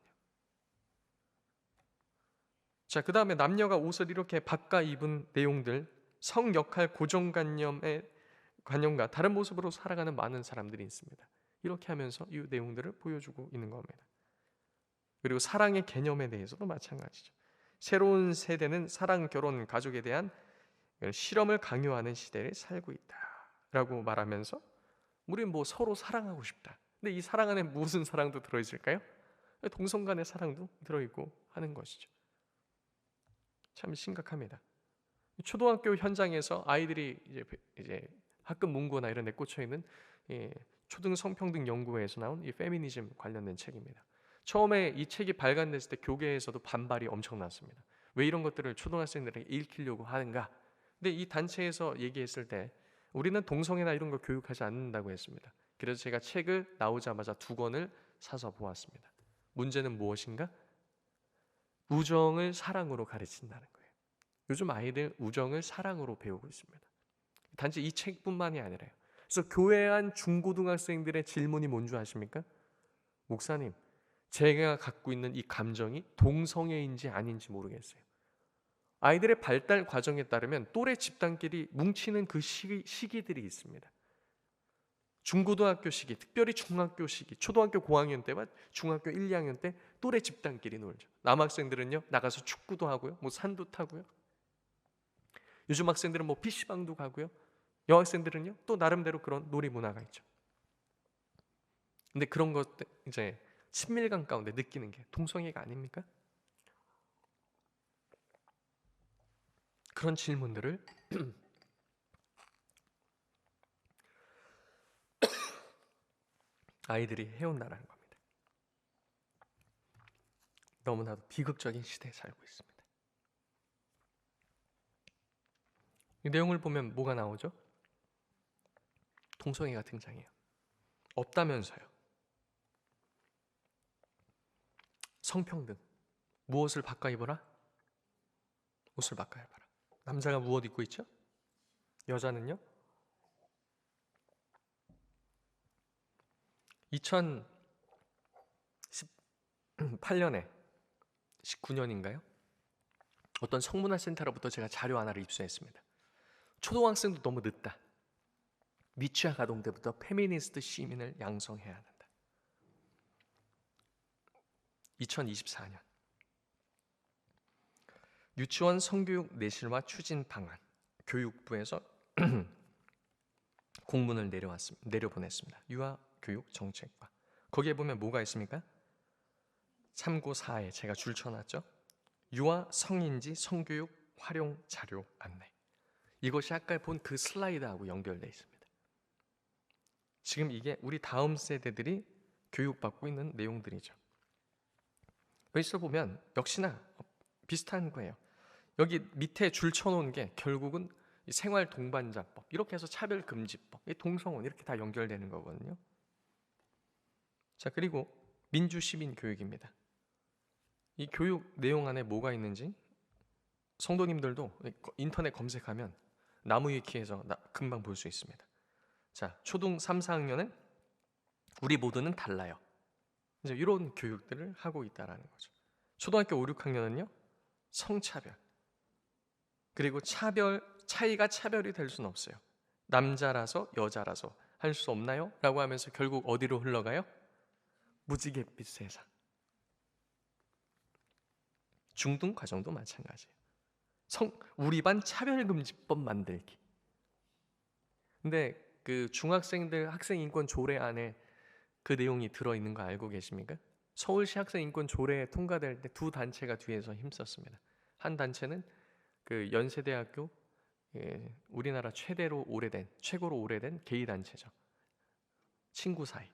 Speaker 3: 자, 그 다음에 남녀가 옷을 이렇게 바꿔 입은 내용들, 성 역할 고정관념과 다른 모습으로 살아가는 많은 사람들이 있습니다. 이렇게 하면서 이 내용들을 보여주고 있는 겁니다. 그리고 사랑의 개념에 대해서도 마찬가지죠. 새로운 세대는 사랑, 결혼, 가족에 대한 실험을 강요하는 시대를 살고 있다라고 말하면서 우리는 뭐 서로 사랑하고 싶다. 근데 이 사랑 안에 무슨 사랑도 들어있을까요? 동성 간의 사랑도 들어있고 하는 것이죠. 참 심각합니다. 초등학교 현장에서 아이들이 이제 학급 문고나 이런 데 꽂혀 있는 초등 성평등 연구회에서 나온 이 페미니즘 관련된 책입니다. 처음에 이 책이 발간됐을 때 교계에서도 반발이 엄청났습니다. 왜 이런 것들을 초등학생들에게 읽히려고 하는가? 근데 이 단체에서 얘기했을 때 우리는 동성애나 이런 거 교육하지 않는다고 했습니다. 그래서 제가 책을 나오자마자 2권을 사서 보았습니다. 문제는 무엇인가? 우정을 사랑으로 가르친다는 거예요. 요즘 아이들 우정을 사랑으로 배우고 있습니다. 단지 이 책뿐만이 아니라요. 그래서 교회 안 중고등학생들의 질문이 뭔지 아십니까? 목사님, 제가 갖고 있는 이 감정이 동성애인지 아닌지 모르겠어요. 아이들의 발달 과정에 따르면 또래 집단끼리 뭉치는 그 시기들이 있습니다. 중고등학교 시기, 특별히 중학교 시기, 초등학교 고학년 때와 중학교 1, 2학년 때 또래 집단끼리 놀죠. 남학생들은요, 나가서 축구도 하고요, 뭐 산도 타고요. 요즘 학생들은 뭐 PC방도 가고요. 여학생들은요, 또 나름대로 그런 놀이 문화가 있죠. 근데 그런 것들 이제 친밀감 가운데 느끼는 게 동성애가 아닙니까? 그런 질문들을 아이들이 해온다는 겁니다. 너무나도 비극적인 시대에 살고 있습니다. 이 내용을 보면 뭐가 나오죠? 동성애가 등장해요. 없다면서요. 성평등. 무엇을 바꿔 입어라? 옷을 바꿔 입어라. 남자가 무엇 입고 있죠? 여자는요? 2018년에 19년인가요? 어떤 성문화센터로부터 제가 자료 하나를 입수했습니다. 초등학생도 너무 늦다. 미취학 아동 때부터 페미니스트 시민을 양성해야 한다. 2024년 유치원 성교육 내실화 추진 방안 교육부에서 공문을 내려보냈습니다. 유아교육정책과 거기에 보면 뭐가 있습니까? 참고사에 제가 줄쳐놨죠. 유아 성인지 성교육 활용 자료 안내. 이것이 아까 본 그 슬라이드하고 연결되어 있습니다. 지금 이게 우리 다음 세대들이 교육받고 있는 내용들이죠. 여기서 보면 역시나 비슷한 거예요. 여기 밑에 줄쳐놓은 게 결국은 생활 동반자법 이렇게 해서 차별금지법, 동성혼 이렇게 다 연결되는 거거든요. 자, 그리고 민주시민 교육입니다. 이 교육 내용 안에 뭐가 있는지 성도님들도 인터넷 검색하면 나무위키에서 금방 볼 수 있습니다. 자, 초등 3, 4학년은 우리 모두는 달라요. 이제 이런 교육들을 하고 있다라는 거죠. 초등학교 5, 6학년은요 성차별, 그리고 차이가 차별이 될 수는 없어요. 남자라서 여자라서 할 수 없나요? 라고 하면서 결국 어디로 흘러가요? 무지갯빛 세상. 중등 과정도 마찬가지예요. 우리 반 차별금지법 만들기. 근데 그 중학생들 학생인권 조례 안에 그 내용이 들어있는 거 알고 계십니까? 서울시 학생인권 조례 통과될 때 2 단체가 뒤에서 힘썼습니다. 한 단체는 그 연세대학교, 우리나라 최고로 오래된 게이 단체죠. 친구 사이,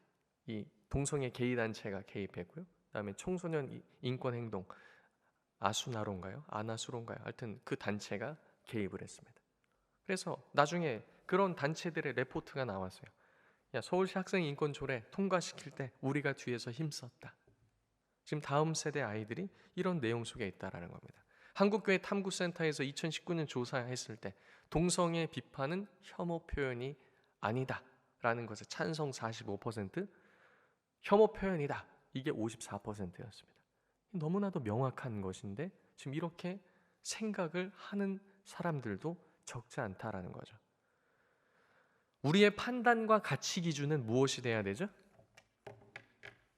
Speaker 3: 이 동성애 게이 단체가 개입했고요. 그다음에 청소년 인권 행동 아수나로인가요? 아나수로인가요? 하여튼 그 단체가 개입을 했습니다. 그래서 나중에 그런 단체들의 레포트가 나왔어요. 야, 서울시 학생인권조례 통과시킬 때 우리가 뒤에서 힘썼다. 지금 다음 세대 아이들이 이런 내용 속에 있다라는 겁니다. 한국교회 탐구센터에서 2019년 조사했을 때 동성애 비판은 혐오 표현이 아니다라는 것에 찬성 45%, 혐오 표현이다 이게 54%였습니다. 너무나도 명확한 것인데 지금 이렇게 생각을 하는 사람들도 적지 않다라는 거죠. 우리의 판단과 가치 기준은 무엇이 돼야 되죠?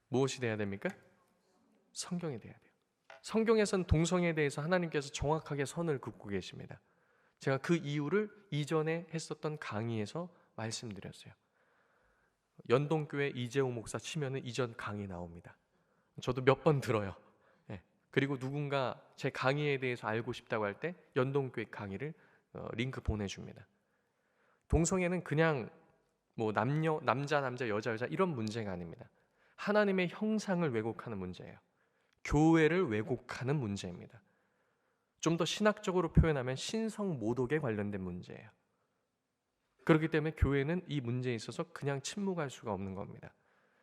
Speaker 3: 무엇이 돼야 됩니까? 성경이 돼야 돼요. 성경에서는 동성애에 대해서 하나님께서 정확하게 선을 긋고 계십니다. 제가 그 이유를 이전에 했었던 강의에서 말씀드렸어요. 연동교회 이재호 목사 치면은 이전 강의 나옵니다. 저도 몇 번 들어요. 네. 그리고 누군가 제 강의에 대해서 알고 싶다고 할 때 연동교회 강의를 링크 보내줍니다. 동성애는 그냥 뭐 남자 여자 이런 문제가 아닙니다. 하나님의 형상을 왜곡하는 문제예요. 교회를 왜곡하는 문제입니다. 좀 더 신학적으로 표현하면 신성 모독에 관련된 문제예요. 그렇기 때문에 교회는 이 문제에 있어서 그냥 침묵할 수가 없는 겁니다.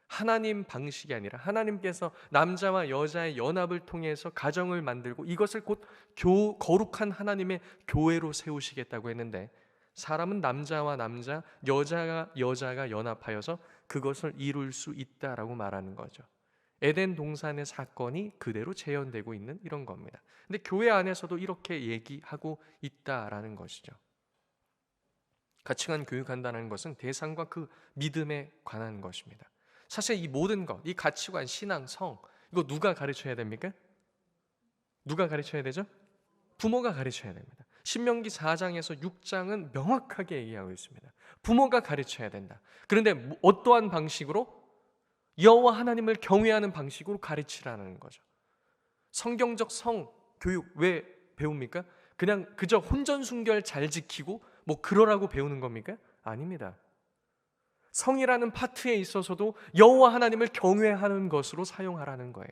Speaker 3: 하나님 방식이 아니라 하나님께서 남자와 여자의 연합을 통해서 가정을 만들고 이것을 곧 거룩한 하나님의 교회로 세우시겠다고 했는데 사람은 남자와 남자, 여자가 연합하여서 그것을 이룰 수 있다라고 말하는 거죠. 에덴 동산의 사건이 그대로 재현되고 있는 이런 겁니다. 근데 교회 안에서도 이렇게 얘기하고 있다라는 것이죠. 가치관 교육한다는 것은 대상과 그 믿음에 관한 것입니다. 사실 이 모든 것, 이 가치관, 신앙, 성, 이거 누가 가르쳐야 됩니까? 누가 가르쳐야 되죠? 부모가 가르쳐야 됩니다. 신명기 4장에서 6장은 명확하게 얘기하고 있습니다. 부모가 가르쳐야 된다. 그런데 어떠한 방식으로? 여호와 하나님을 경외하는 방식으로 가르치라는 거죠. 성경적 성 교육 왜 배웁니까? 그냥 그저 혼전순결 잘 지키고 뭐 그러라고 배우는 겁니까? 아닙니다. 성이라는 파트에 있어서도 여호와 하나님을 경외하는 것으로 사용하라는 거예요.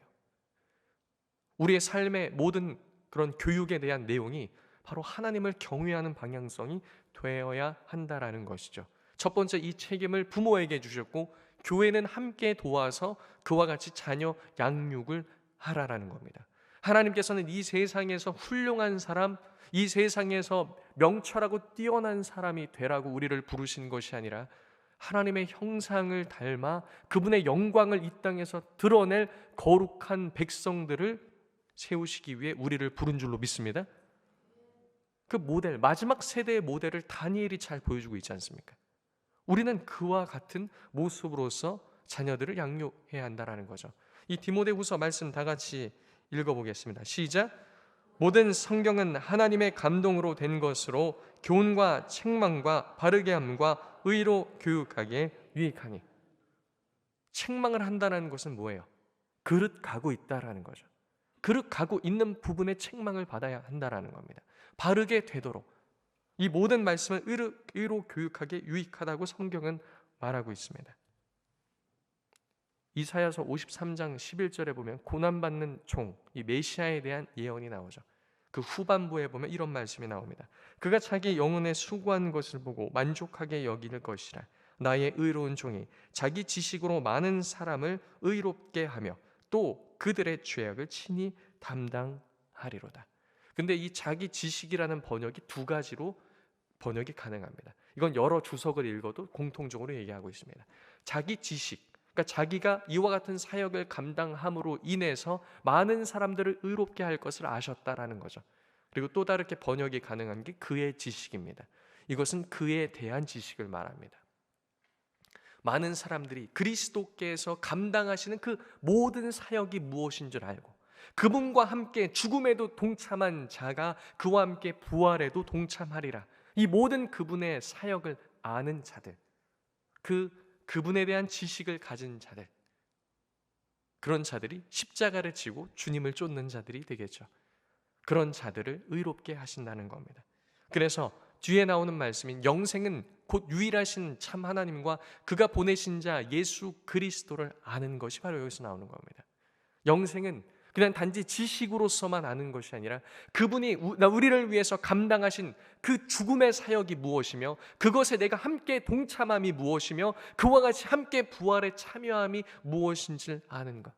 Speaker 3: 우리의 삶의 모든 그런 교육에 대한 내용이 바로 하나님을 경외하는 방향성이 되어야 한다라는 것이죠. 첫 번째, 이 책임을 부모에게 주셨고 교회는 함께 도와서 그와 같이 자녀 양육을 하라라는 겁니다. 하나님께서는 이 세상에서 훌륭한 사람, 이 세상에서 명철하고 뛰어난 사람이 되라고 우리를 부르신 것이 아니라 하나님의 형상을 닮아 그분의 영광을 이 땅에서 드러낼 거룩한 백성들을 세우시기 위해 우리를 부른 줄로 믿습니다. 그 모델, 마지막 세대의 모델을 다니엘이 잘 보여주고 있지 않습니까? 우리는 그와 같은 모습으로서 자녀들을 양육해야 한다는 거죠. 이 디모데후서 말씀 다 같이 읽어보겠습니다. 시작. 모든 성경은 하나님의 감동으로 된 것으로 교훈과 책망과 바르게 함과 의로 교육하기에 유익하니. 책망을 한다는 것은 뭐예요? 그릇 가고 있다라는 거죠. 그릇 가고 있는 부분에 책망을 받아야 한다라는 겁니다. 바르게 되도록 이 모든 말씀은 의로 교육하기에 유익하다고 성경은 말하고 있습니다. 이사야서 53장 11절에 보면 고난받는 종, 이 메시아에 대한 예언이 나오죠. 그 후반부에 보면 이런 말씀이 나옵니다. 그가 자기 영혼에 수고한 것을 보고 만족하게 여길 것이라. 나의 의로운 종이 자기 지식으로 많은 사람을 의롭게 하며 또 그들의 죄악을 친히 담당하리로다. 근데 이 자기 지식이라는 번역이 두 가지로 번역이 가능합니다. 이건 여러 주석을 읽어도 공통적으로 얘기하고 있습니다. 자기 지식, 그러니까 자기가 이와 같은 사역을 감당함으로 인해서 많은 사람들을 의롭게 할 것을 아셨다라는 거죠. 그리고 또 다르게 번역이 가능한 게 그의 지식입니다. 이것은 그에 대한 지식을 말합니다. 많은 사람들이 그리스도께서 감당하시는 그 모든 사역이 무엇인 줄 알고 그분과 함께 죽음에도 동참한 자가 그와 함께 부활에도 동참하리라. 이 모든 그분의 사역을 아는 자들, 그분에 대한 지식을 가진 자들, 그런 자들이 십자가를 지고 주님을 쫓는 자들이 되겠죠. 그런 자들을 의롭게 하신다는 겁니다. 그래서 뒤에 나오는 말씀인 영생은 곧 유일하신 참 하나님과 그가 보내신 자 예수 그리스도를 아는 것이 바로 여기서 나오는 겁니다. 영생은 그냥 단지 지식으로서만 아는 것이 아니라 그분이 우리를 위해서 감당하신 그 죽음의 사역이 무엇이며 그것에 내가 함께 동참함이 무엇이며 그와 같이 함께 부활에 참여함이 무엇인지를 아는 것.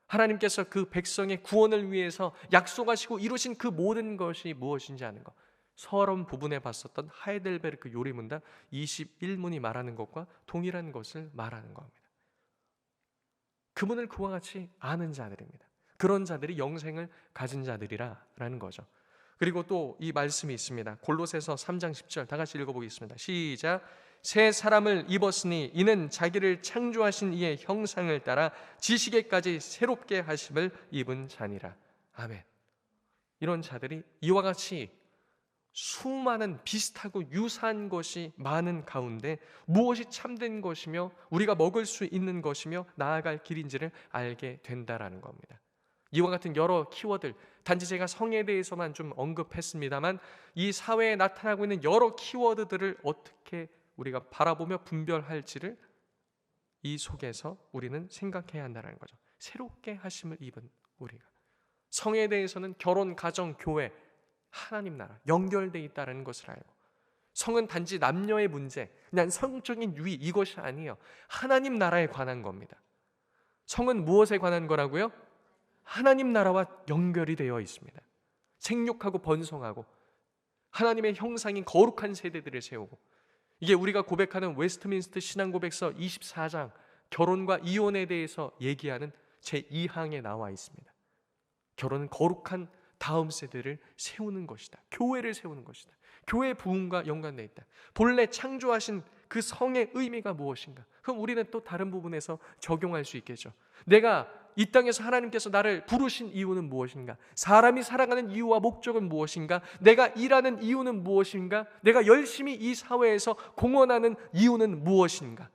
Speaker 3: 하나님께서 그 백성의 구원을 위해서 약속하시고 이루신 그 모든 것이 무엇인지 아는 것. 서론 부분에 봤었던 하이델베르크 요리문답 21문이 말하는 것과 동일한 것을 말하는 겁니다. 그분을 그와 같이 아는 자들입니다. 그런 자들이 영생을 가진 자들이라는 거죠. 그리고 또 이 말씀이 있습니다. 골로새서 3장 10절 다 같이 읽어보겠습니다. 시작. 새 사람을 입었으니 이는 자기를 창조하신 이의 형상을 따라 지식에까지 새롭게 하심을 입은 자니라. 아멘. 이런 자들이 이와 같이 수많은 비슷하고 유사한 것이 많은 가운데 무엇이 참된 것이며 우리가 먹을 수 있는 것이며 나아갈 길인지를 알게 된다라는 겁니다. 이와 같은 여러 키워드, 단지 제가 성에 대해서만 좀 언급했습니다만 이 사회에 나타나고 있는 여러 키워드들을 어떻게 우리가 바라보며 분별할지를 이 속에서 우리는 생각해야 한다는 거죠. 새롭게 하심을 입은 우리가. 성에 대해서는 결혼, 가정, 교회, 하나님 나라 연결되어 있다는 것을 알고, 성은 단지 남녀의 문제, 그냥 성적인 유의 이것이 아니에요. 하나님 나라에 관한 겁니다. 성은 무엇에 관한 거라고요? 하나님 나라와 연결이 되어 있습니다. 생육하고 번성하고 하나님의 형상인 거룩한 세대들을 세우고, 이게 우리가 고백하는 웨스트민스터 신앙고백서 24장 결혼과 이혼에 대해서 얘기하는 제2항에 나와 있습니다. 결혼은 거룩한 다음 세대를 세우는 것이다. 교회를 세우는 것이다. 교회 부흥과 연관되어 있다. 본래 창조하신 그 성의 의미가 무엇인가? 그럼 우리는 또 다른 부분에서 적용할 수 있겠죠. 내가 이 땅에서 하나님께서 나를 부르신 이유는 무엇인가? 사람이 살아가는 이유와 목적은 무엇인가? 내가 일하는 이유는 무엇인가? 내가 열심히 이 사회에서 공헌하는 이유는 무엇인가?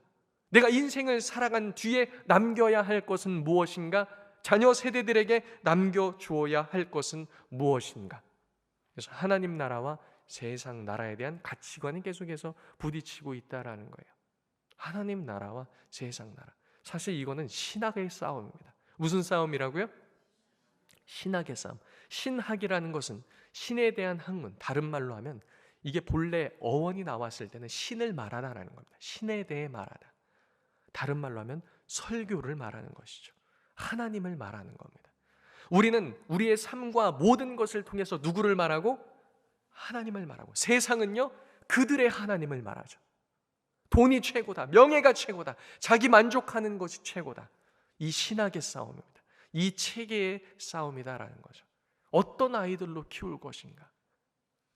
Speaker 3: 내가 인생을 살아간 뒤에 남겨야 할 것은 무엇인가? 자녀 세대들에게 남겨주어야 할 것은 무엇인가? 그래서 하나님 나라와 세상 나라에 대한 가치관이 계속해서 부딪히고 있다라는 거예요. 하나님 나라와 세상 나라. 사실 이거는 신학의 싸움입니다. 무슨 싸움이라고요? 신학의 싸움. 신학이라는 것은 신에 대한 학문, 다른 말로 하면 이게 본래 어원이 나왔을 때는 신을 말하다라는 겁니다. 신에 대해 말하다. 다른 말로 하면 설교를 말하는 것이죠. 하나님을 말하는 겁니다. 우리는 우리의 삶과 모든 것을 통해서 누구를 말하고? 하나님을 말하고, 세상은요 그들의 하나님을 말하죠. 돈이 최고다, 명예가 최고다, 자기 만족하는 것이 최고다. 이 신학의 싸움입니다. 이 체계의 싸움이다라는 거죠. 어떤 아이들로 키울 것인가?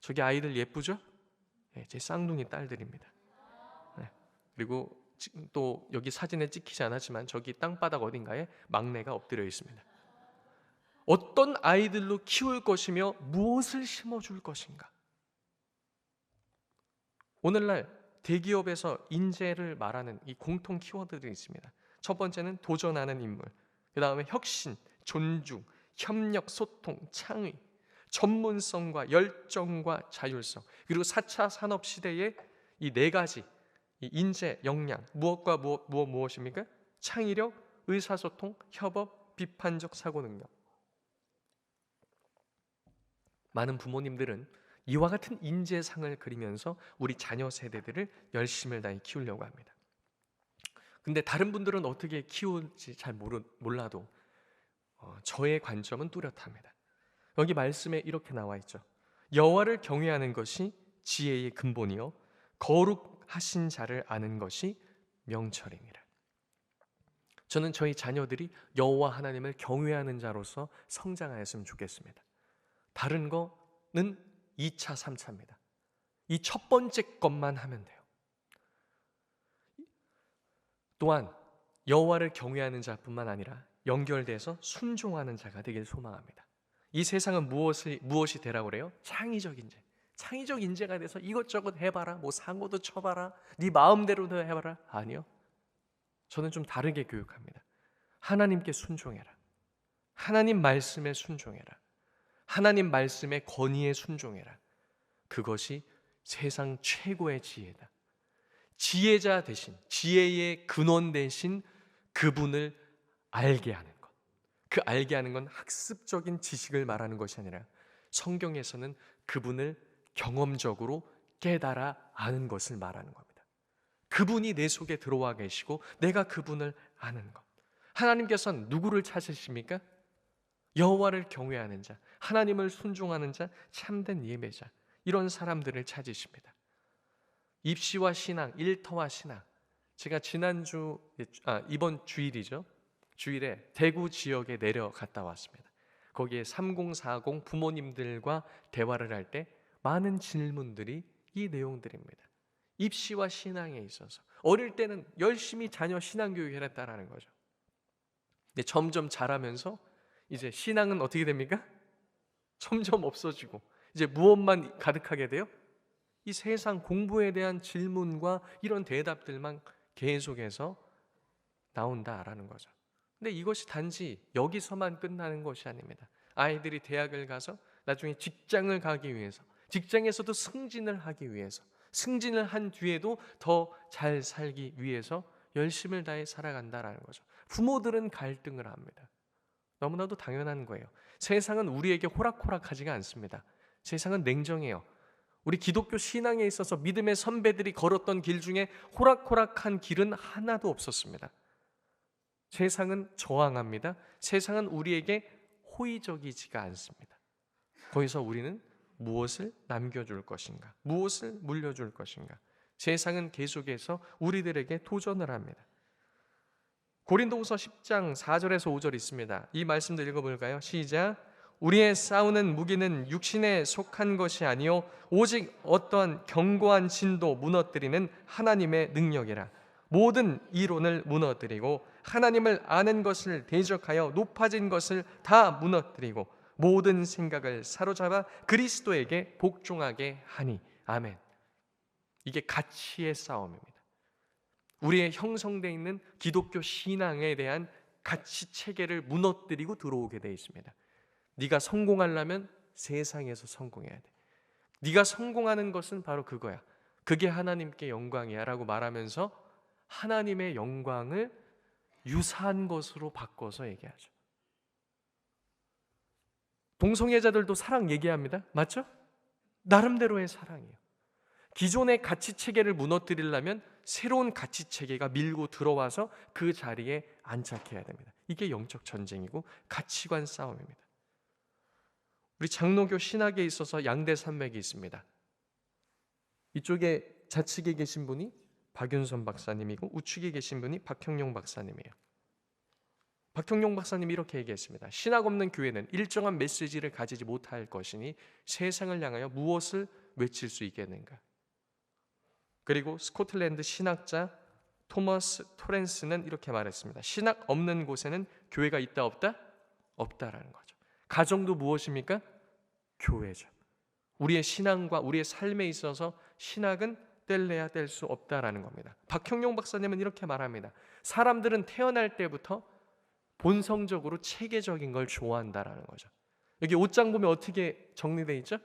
Speaker 3: 저기 아이들 예쁘죠? 네, 제 쌍둥이 딸들입니다. 네. 그리고 또 여기 사진에 찍히지 않았지만 저기 땅바닥 어딘가에 막내가 엎드려 있습니다. 어떤 아이들로 키울 것이며 무엇을 심어줄 것인가? 오늘날 대기업에서 인재를 말하는 이 공통 키워드들이 있습니다. 첫 번째는 도전하는 인물, 그 다음에 혁신, 존중, 협력, 소통, 창의, 전문성과 열정과 자율성, 그리고 4차 산업시대의 이 네 가지 이 인재, 역량, 무엇과 무엇입니까? 창의력, 의사소통, 협업, 비판적 사고능력. 많은 부모님들은 이와 같은 인재상을 그리면서 우리 자녀 세대들을 열심을 다해 키우려고 합니다. 근데 다른 분들은 어떻게 키울지 잘 몰라도 저의 관점은 뚜렷합니다. 여기 말씀에 이렇게 나와 있죠. 여호와를 경외하는 것이 지혜의 근본이요 거룩하신 자를 아는 것이 명철이니라. 저는 저희 자녀들이 여호와 하나님을 경외하는 자로서 성장하였으면 좋겠습니다. 다른 거는 2차, 3차입니다. 이 첫 번째 것만 하면 돼요. 또한 여호와를 경외하는 자뿐만 아니라 연결돼서 순종하는 자가 되길 소망합니다. 이 세상은 무엇이 되라고 그래요? 창의적 인재. 창의적 인재가 돼서 이것저것 해봐라, 뭐 상고도 쳐봐라, 네 마음대로도 해봐라. 아니요. 저는 좀 다르게 교육합니다. 하나님께 순종해라. 하나님 말씀에 순종해라. 하나님 말씀의 권위에 순종해라. 그것이 세상 최고의 지혜다. 지혜자 대신, 지혜의 근원 대신 그분을 알게 하는 것, 그 알게 하는 건 학습적인 지식을 말하는 것이 아니라 성경에서는 그분을 경험적으로 깨달아 아는 것을 말하는 겁니다. 그분이 내 속에 들어와 계시고 내가 그분을 아는 것. 하나님께서는 누구를 찾으십니까? 여호와를 경외하는 자, 하나님을 순종하는 자, 참된 예배자, 이런 사람들을 찾으십니다. 입시와 신앙, 일터와 신앙. 제가 이번 주일이죠. 주일에 대구 지역에 내려갔다 왔습니다. 거기에 3040 부모님들과 대화를 할 때 많은 질문들이 이 내용들입니다. 입시와 신앙에 있어서 어릴 때는 열심히 자녀 신앙교육을 했다라는 거죠. 근데 점점 자라면서 이제 신앙은 어떻게 됩니까? 점점 없어지고 이제 무엇만 가득하게 돼요? 이 세상 공부에 대한 질문과 이런 대답들만 계속해서 나온다라는 거죠. 근데 이것이 단지 여기서만 끝나는 것이 아닙니다. 아이들이 대학을 가서 나중에 직장을 가기 위해서, 직장에서도 승진을 하기 위해서, 승진을 한 뒤에도 더 잘 살기 위해서 열심을 다해 살아간다라는 거죠. 부모들은 갈등을 합니다. 너무나도 당연한 거예요. 세상은 우리에게 호락호락하지가 않습니다. 세상은 냉정해요. 우리 기독교 신앙에 있어서 믿음의 선배들이 걸었던 길 중에 호락호락한 길은 하나도 없었습니다. 세상은 저항합니다. 세상은 우리에게 호의적이지가 않습니다. 거기서 우리는 무엇을 남겨줄 것인가? 무엇을 물려줄 것인가? 세상은 계속해서 우리들에게 도전을 합니다. 고린도후서 10장 4절에서 5절 있습니다. 이 말씀도 읽어볼까요? 시작. 우리의 싸우는 무기는 육신에 속한 것이 아니요 오직 어떠한 견고한 진도 무너뜨리는 하나님의 능력이라. 모든 이론을 무너뜨리고 하나님을 아는 것을 대적하여 높아진 것을 다 무너뜨리고 모든 생각을 사로잡아 그리스도에게 복종하게 하니. 아멘. 이게 가치의 싸움입니다. 우리의 형성되어 있는 기독교 신앙에 대한 가치 체계를 무너뜨리고 들어오게 되어 있습니다. 네가 성공하려면 세상에서 성공해야 돼. 네가 성공하는 것은 바로 그거야. 그게 하나님께 영광이야 라고 말하면서 하나님의 영광을 유사한 것으로 바꿔서 얘기하죠. 동성애자들도 사랑 얘기합니다. 맞죠? 나름대로의 사랑이에요. 기존의 가치 체계를 무너뜨리려면 새로운 가치 체계가 밀고 들어와서 그 자리에 안착해야 됩니다. 이게 영적 전쟁이고 가치관 싸움입니다. 우리 장로교 신학에 있어서 양대 산맥이 있습니다. 이쪽에 좌측에 계신 분이 박윤선 박사님이고 우측에 계신 분이 박형용 박사님이에요. 박형용 박사님이 이렇게 얘기했습니다. 신학 없는 교회는 일정한 메시지를 가지지 못할 것이니 세상을 향하여 무엇을 외칠 수 있겠는가? 그리고 스코틀랜드 신학자 토머스 토렌스는 이렇게 말했습니다. 신학 없는 곳에는 교회가 있다 없다? 없다라는 거죠. 가정도 무엇입니까? 교회죠. 우리의 신앙과 우리의 삶에 있어서 신학은 뗄래야 뗄 수 없다라는 겁니다. 박형용 박사님은 이렇게 말합니다. 사람들은 태어날 때부터 본성적으로 체계적인 걸 좋아한다라는 거죠. 여기 옷장 보면 어떻게 정리되어 있죠?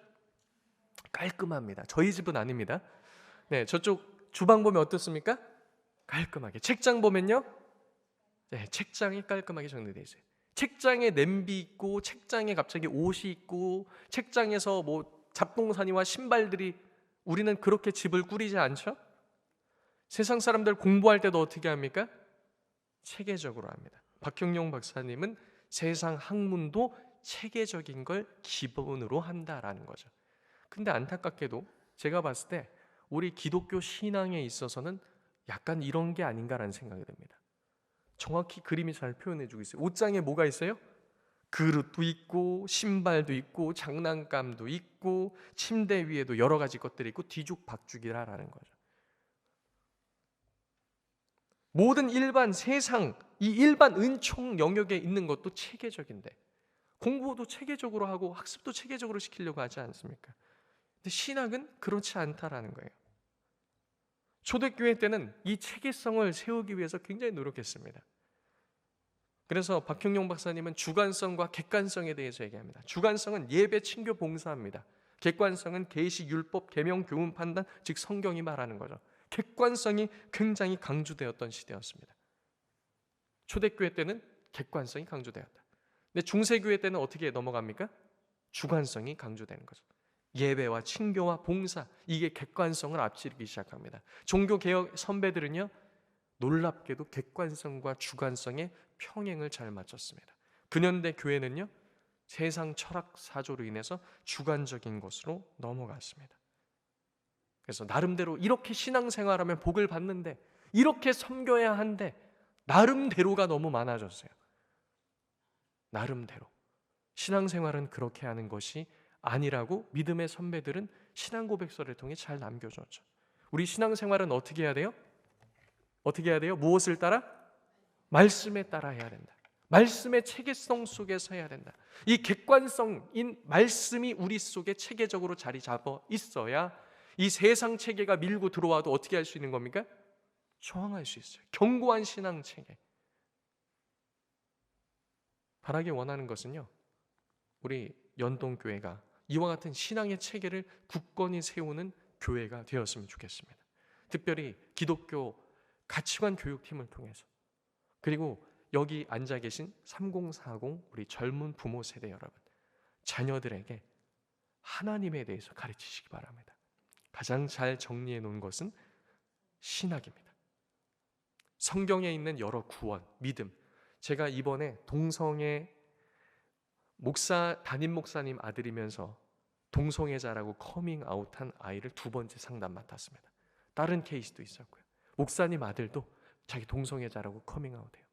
Speaker 3: 깔끔합니다. 저희 집은 아닙니다. 네, 저쪽 주방 보면 어떻습니까? 깔끔하게. 책장 보면요, 네, 책장이 깔끔하게 정리되어 있어요. 책장에 냄비 있고, 책장에 갑자기 옷이 있고, 책장에서 뭐 잡동사니와 신발들이, 우리는 그렇게 집을 꾸리지 않죠? 세상 사람들 공부할 때도 어떻게 합니까? 체계적으로 합니다. 박형용 박사님은 세상 학문도 체계적인 걸 기본으로 한다라는 거죠. 근데 안타깝게도 제가 봤을 때 우리 기독교 신앙에 있어서는 약간 이런 게 아닌가라는 생각이 듭니다. 정확히 그림이 잘 표현해주고 있어요. 옷장에 뭐가 있어요? 그릇도 있고 신발도 있고 장난감도 있고 침대 위에도 여러 가지 것들이 있고 뒤죽박죽이라는 거죠. 모든 일반 세상, 이 일반 은총 영역에 있는 것도 체계적인데 공부도 체계적으로 하고 학습도 체계적으로 시키려고 하지 않습니까? 근데 신학은 그렇지 않다라는 거예요. 초대교회 때는 이 체계성을 세우기 위해서 굉장히 노력했습니다. 그래서 박형용 박사님은 주관성과 객관성에 대해서 얘기합니다. 주관성은 예배, 친교, 봉사입니다. 객관성은 계시, 율법, 계명, 교훈, 판단, 즉 성경이 말하는 거죠. 객관성이 굉장히 강조되었던 시대였습니다. 초대교회 때는 객관성이 강조되었다. 근데 중세교회 때는 어떻게 넘어갑니까? 주관성이 강조되는 거죠. 예배와 친교와 봉사, 이게 객관성을 앞지르기 시작합니다. 종교개혁 선배들은요, 놀랍게도 객관성과 주관성의 평행을 잘 맞췄습니다. 근현대 교회는요, 세상 철학 사조로 인해서 주관적인 것으로 넘어갔습니다. 그래서 나름대로 이렇게 신앙생활하면 복을 받는데, 이렇게 섬겨야 한데, 나름대로가 너무 많아졌어요. 나름대로. 신앙생활은 그렇게 하는 것이 아니라고 믿음의 선배들은 신앙 고백서를 통해 잘 남겨줬죠. 우리 신앙생활은 어떻게 해야 돼요? 어떻게 해야 돼요? 무엇을 따라? 말씀에 따라 해야 된다. 말씀의 체계성 속에서 해야 된다. 이 객관성인 말씀이 우리 속에 체계적으로 자리 잡아 있어야 이 세상 체계가 밀고 들어와도 어떻게 할 수 있는 겁니까? 저항할 수 있어요. 견고한 신앙 체계. 바라기 원하는 것은요, 우리 연동교회가 이와 같은 신앙의 체계를 굳건히 세우는 교회가 되었으면 좋겠습니다. 특별히 기독교 가치관 교육팀을 통해서, 그리고 여기 앉아 계신 3040 우리 젊은 부모 세대 여러분, 자녀들에게 하나님에 대해서 가르치시기 바랍니다. 가장 잘 정리해 놓은 것은 신학입니다. 성경에 있는 여러 구원, 믿음. 제가 이번에 동성애 담임 목사님 아들이면서 동성애자라고 커밍아웃한 아이를 2번째 상담 맡았습니다. 다른 케이스도 있었고요. 목사님 아들도 자기 동성애자라고 커밍아웃해요.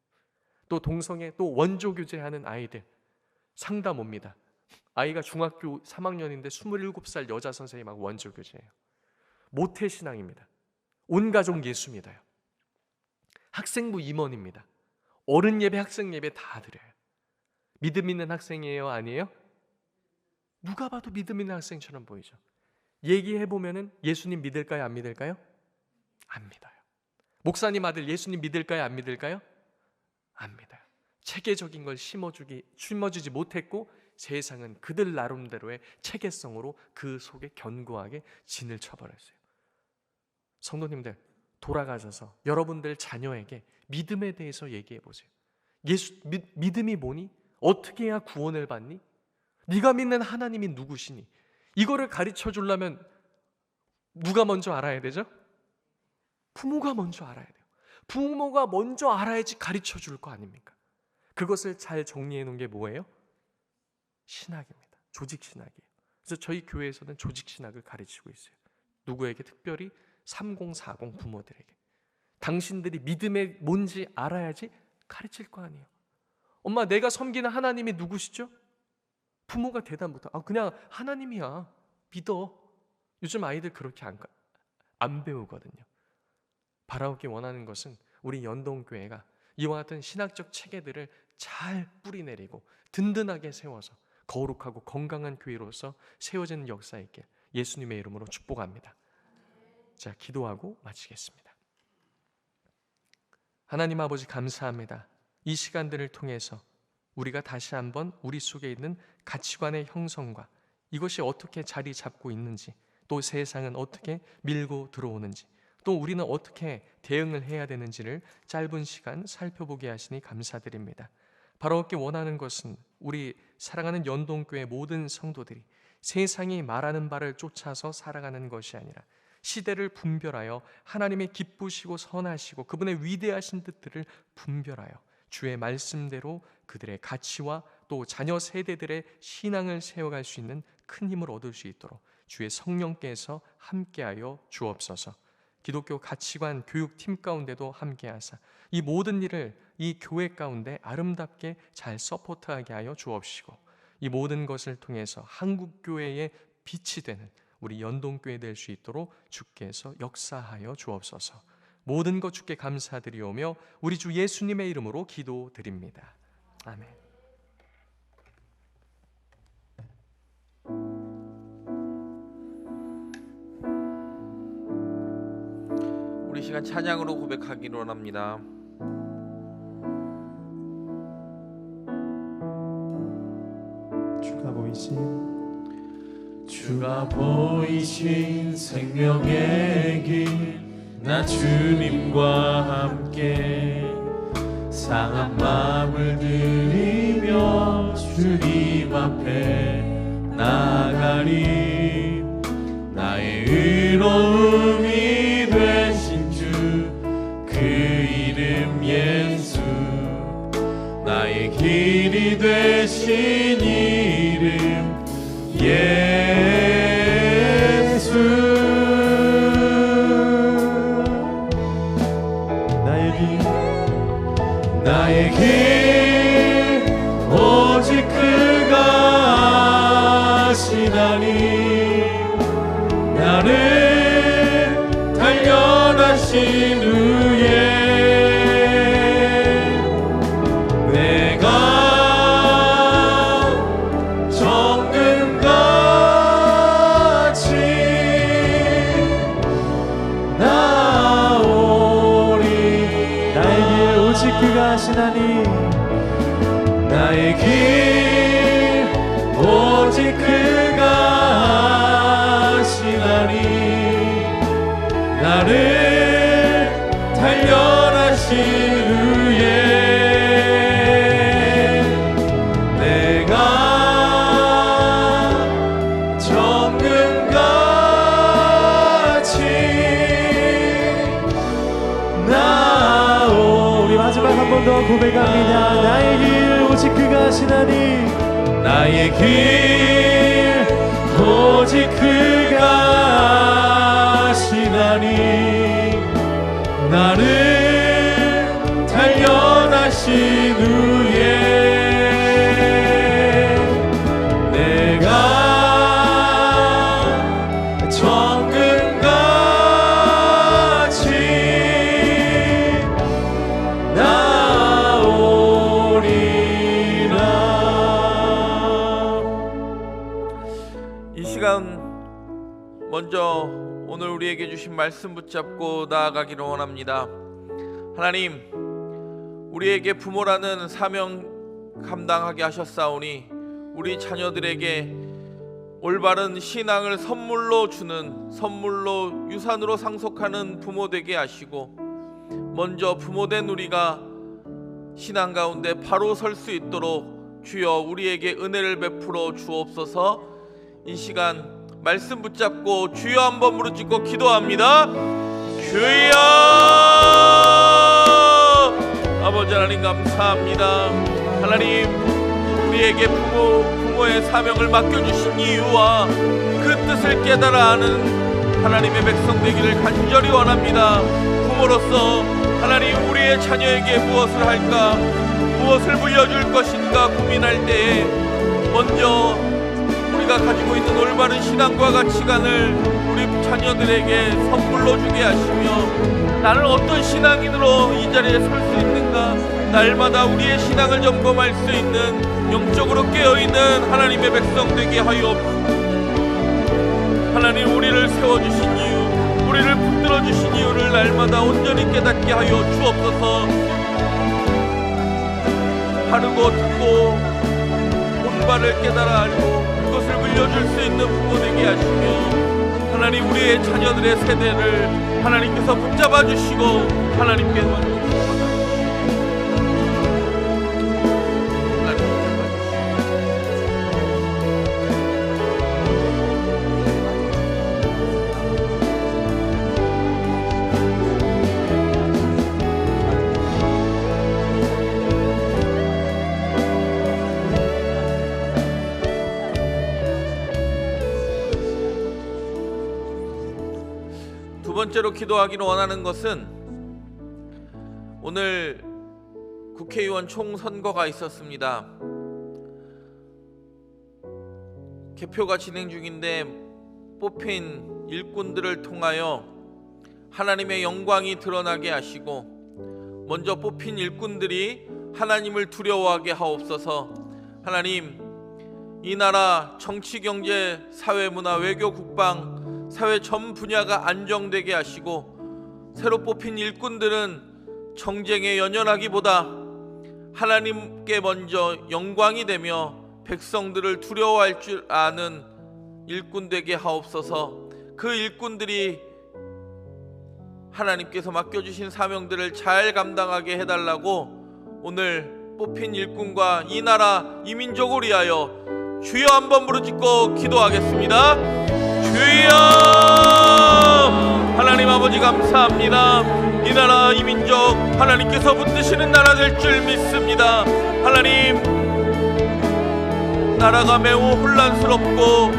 Speaker 3: 또 동성애, 또 원조 교제하는 아이들 상담 옵니다. 아이가 중학교 3학년인데 27살 여자 선생님하고 원조 교제해요. 모태신앙입니다. 온 가족 예수입니다요. 학생부 임원입니다. 어른 예배, 학생 예배 다 드려요. 믿음 있는 학생이에요? 아니에요? 누가 봐도 믿음 있는 학생처럼 보이죠. 얘기해보면은 예수님 믿을까요? 안 믿을까요? 안 믿어요. 목사님 아들 예수님 믿을까요? 안 믿을까요? 안 믿어요. 체계적인 걸 심어주지 못했고, 세상은 그들 나름대로의 체계성으로 그 속에 견고하게 진을 쳐버렸어요. 성도님들, 돌아가셔서 여러분들 자녀에게 믿음에 대해서 얘기해 보세요. 믿음이 뭐니? 어떻게 해야 구원을 받니? 네가 믿는 하나님이 누구시니? 이거를 가르쳐 주려면 누가 먼저 알아야 되죠? 부모가 먼저 알아야 돼요. 부모가 먼저 알아야지 가르쳐 줄 거 아닙니까? 그것을 잘 정리해 놓은 게 뭐예요? 신학입니다. 조직 신학이에요. 그래서 저희 교회에서는 조직 신학을 가르치고 있어요. 누구에게? 특별히 3040 부모들에게. 당신들이 믿음이 뭔지 알아야지 가르칠 거 아니에요. 엄마, 내가 섬기는 하나님이 누구시죠? 부모가 대답 못하고, 그냥 하나님이야, 믿어. 요즘 아이들 그렇게 안 배우거든요. 바라기 원하는 것은 우리 연동교회가 이와 같은 신학적 체계들을 잘 뿌리내리고 든든하게 세워서 거룩하고 건강한 교회로서 세워지는 역사 있게 예수님의 이름으로 축복합니다. 자, 기도하고 마치겠습니다. 하나님 아버지, 감사합니다. 이 시간들을 통해서 우리가 다시 한번 우리 속에 있는 가치관의 형성과 이것이 어떻게 자리 잡고 있는지, 또 세상은 어떻게 밀고 들어오는지, 또 우리는 어떻게 대응을 해야 되는지를 짧은 시간 살펴보게 하시니 감사드립니다. 바라옵게 원하는 것은 우리 사랑하는 연동교회 모든 성도들이 세상이 말하는 바를 쫓아서 살아가는 것이 아니라 시대를 분별하여 하나님의 기쁘시고 선하시고 그분의 위대하신 뜻들을 분별하여 주의 말씀대로 그들의 가치와 또 자녀 세대들의 신앙을 세워갈 수 있는 큰 힘을 얻을 수 있도록 주의 성령께서 함께하여 주옵소서. 기독교 가치관 교육팀 가운데도 함께하사 이 모든 일을 이 교회 가운데 아름답게 잘 서포트하게 하여 주옵시고, 이 모든 것을 통해서 한국교회의 빛이 되는 우리 연동교회 될 수 있도록 주께서 역사하여 주옵소서. 모든 것 주께 감사드리오며 우리 주 예수님의 이름으로 기도드립니다. 아멘.
Speaker 2: 우리 시간 찬양으로 고백하기로 원합니다.
Speaker 1: 주가 보이신 생명의 길, 나 주님과 함께 상한 마음을 들이며
Speaker 2: 주님 앞에 나가리. 나의 의로움이 되신 주 그 이름 예수, 나의 길이 되신 이름 예수. 나의 길 오직 그가 아시나니. 나를 단련하신 후에 내가 정금같이 나오리.
Speaker 1: 나의 길 오직 그가 아시나니.
Speaker 2: 나의 길 오직 그가 아시나니. 나를 단련하신 후에 내가 정금같이
Speaker 1: 우리 마지막 한 번 더 고백합니다. 나의 길 오직 그가 아시나니.
Speaker 2: 나의 길 오직 그가 아시나니. 나를 단련하신 후에 내가 정금같이 나오리라. 이 시간 먼저 오늘 우리에게 주신 말씀 붙잡고 나아가기를 원합니다. 하나님, 우리에게 부모라는 사명 감당하게 하셨사오니 우리 자녀들에게 올바른 신앙을 선물로 주는, 선물로 유산으로 상속하는 부모 되게 하시고, 먼저 부모된 우리가 신앙 가운데 바로 설 수 있도록 주여 우리에게 은혜를 베풀어 주옵소서. 이 시간 말씀 붙잡고 주여 한번 부르짖고 기도합니다. 주여! 아버지 하나님 감사합니다. 하나님, 우리에게 부모의 사명을 맡겨주신 이유와 그 뜻을 깨달아 아는 하나님의 백성 되기를 간절히 원합니다. 부모로서 하나님, 우리의 자녀에게 무엇을 할까, 무엇을 물려줄 것인가 고민할 때에 먼저 우리가 가지고 있는 올바른 신앙과 가치관을 우리 자녀들에게 선물로 주게 하시며, 나는 어떤 신앙인으로 이 자리에 설 수 있는가, 날마다 우리의 신앙을 점검할 수 있는 영적으로 깨어있는 하나님의 백성 되게 하여옵소서. 하나님, 우리를 세워주신 이유, 우리를 붙들어주신 이유를 날마다 온전히 깨닫게 하여 주옵소서. 바르고 듣고 본바를 깨달아 알고 그것을 물려줄 수 있는 부모 되게 하시며, 하나님, 우리의 자녀들의 세대를 하나님께서 붙잡아 주시고 하나님께 만족하시고 두 번째로 기도하기를 원하는 것은, 오늘 국회의원 총선거가 있었습니다. 개표가 진행 중인데 뽑힌 일꾼들을 통하여 하나님의 영광이 드러나게 하시고, 먼저 뽑힌 일꾼들이 하나님을 두려워하게 하옵소서. 하나님, 이 나라 정치, 경제, 사회, 문화, 외교, 국방, 사회 전 분야가 안정되게 하시고, 새로 뽑힌 일꾼들은 정쟁에 연연하기보다 하나님께 먼저 영광이 되며 백성들을 두려워할 줄 아는 일꾼 되게 하옵소서. 그 일꾼들이 하나님께서 맡겨주신 사명들을 잘 감당하게 해달라고 오늘 뽑힌 일꾼과 이 나라 이 민족을 위하여 주여 한번 부르짖고 기도하겠습니다. 주여! 하나님 아버지 감사합니다. 이 나라 이 민족 하나님께서 붙드시는 나라 될 줄 믿습니다. 하나님, 나라가 매우 혼란스럽고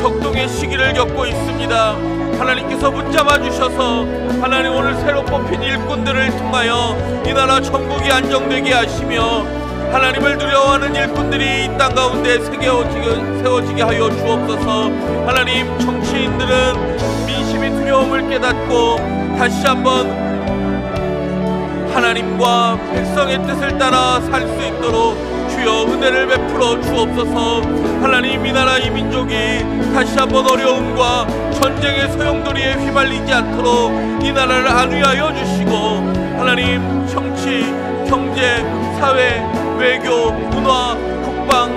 Speaker 2: 격동의 시기를 겪고 있습니다. 하나님께서 붙잡아 주셔서 하나님 오늘 새로 뽑힌 일꾼들을 통하여 이 나라 전국이 안정되게 하시며 하나님을 두려워하는 일꾼들이 이 땅 가운데 세워지게 하여 주옵소서. 하나님, 정치인들은 민심의 두려움을 깨닫고 다시 한번 하나님과 백성의 뜻을 따라 살 수 있도록 주여 은혜를 베풀어 주옵소서. 하나님, 이 나라 이 민족이 다시 한번 어려움과 전쟁의 소용돌이에 휘말리지 않도록 이 나라를 안위하여 주시고 하나님, 정치, 경제, 사회, 외교, 문화, 국방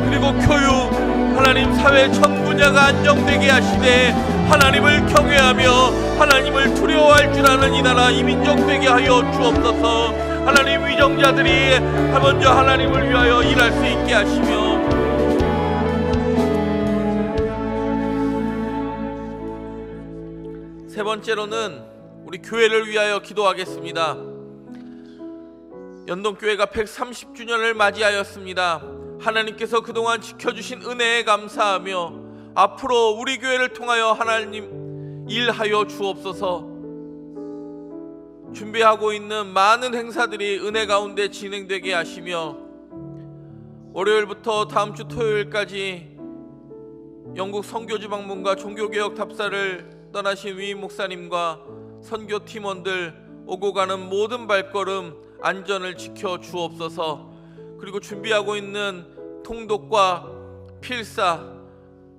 Speaker 2: 그리고 교육 하나님 사회 전 분야가 안정되게 하시되 하나님을 경외하며 하나님을 두려워할 줄 아는 이 나라 이 민족 되게 하여 주옵소서. 하나님, 위정자들이 먼저 하나님을 위하여 일할 수 있게 하시며 세 번째로는 우리 교회를 위하여 기도하겠습니다. 연동교회가 130주년을 맞이하였습니다. 하나님께서 그동안 지켜주신 은혜에 감사하며 앞으로 우리 교회를 통하여 하나님 일하여 주옵소서. 준비하고 있는 많은 행사들이 은혜 가운데 진행되게 하시며 월요일부터 다음 주 토요일까지 영국 선교지 방문과 종교개혁 답사를 떠나신 위임 목사님과 선교 팀원들 오고 가는 모든 발걸음 안전을 지켜 주옵소서. 그리고 준비하고 있는 통독과 필사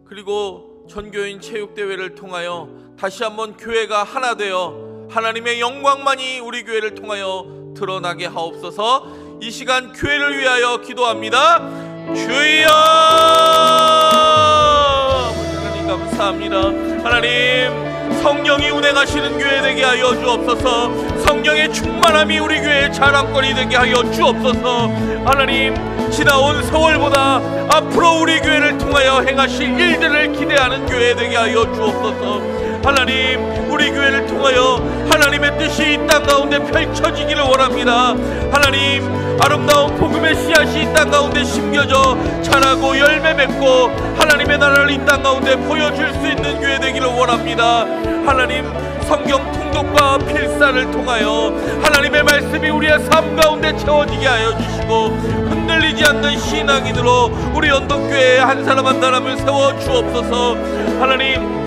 Speaker 2: 그리고 전교인 체육대회를 통하여 다시 한번 교회가 하나 되어 하나님의 영광만이 우리 교회를 통하여 드러나게 하옵소서. 이 시간 교회를 위하여 기도합니다. 주여! 하나님 감사합니다. 하나님, 성령이 운행하시는 교회 되게 하여 주옵소서. 성령의 충만함이 우리 교회의 자랑거리 되게 하여 주옵소서. 하나님, 지나온 세월보다 앞으로 우리 교회를 통하여 행하실 일들을 기대하는 교회 되게 하여 주옵소서. 하나님, 우리 교회를 통하여 하나님의 뜻이 이 땅 가운데 펼쳐지기를 원합니다. 하나님, 아름다운 복음의 씨앗이 이 땅 가운데 심겨져 자라고 열매 맺고 하나님의 나라를 이 땅 가운데 보여줄 수 있는 교회 되기를 원합니다. 하나님, 성경 통독과 필사를 통하여 하나님의 말씀이 우리의 삶 가운데 채워지게 하여 주시고 흔들리지 않는 신앙인으로 우리 연동교회에 한 사람 한 사람을 세워 주옵소서. 하나님,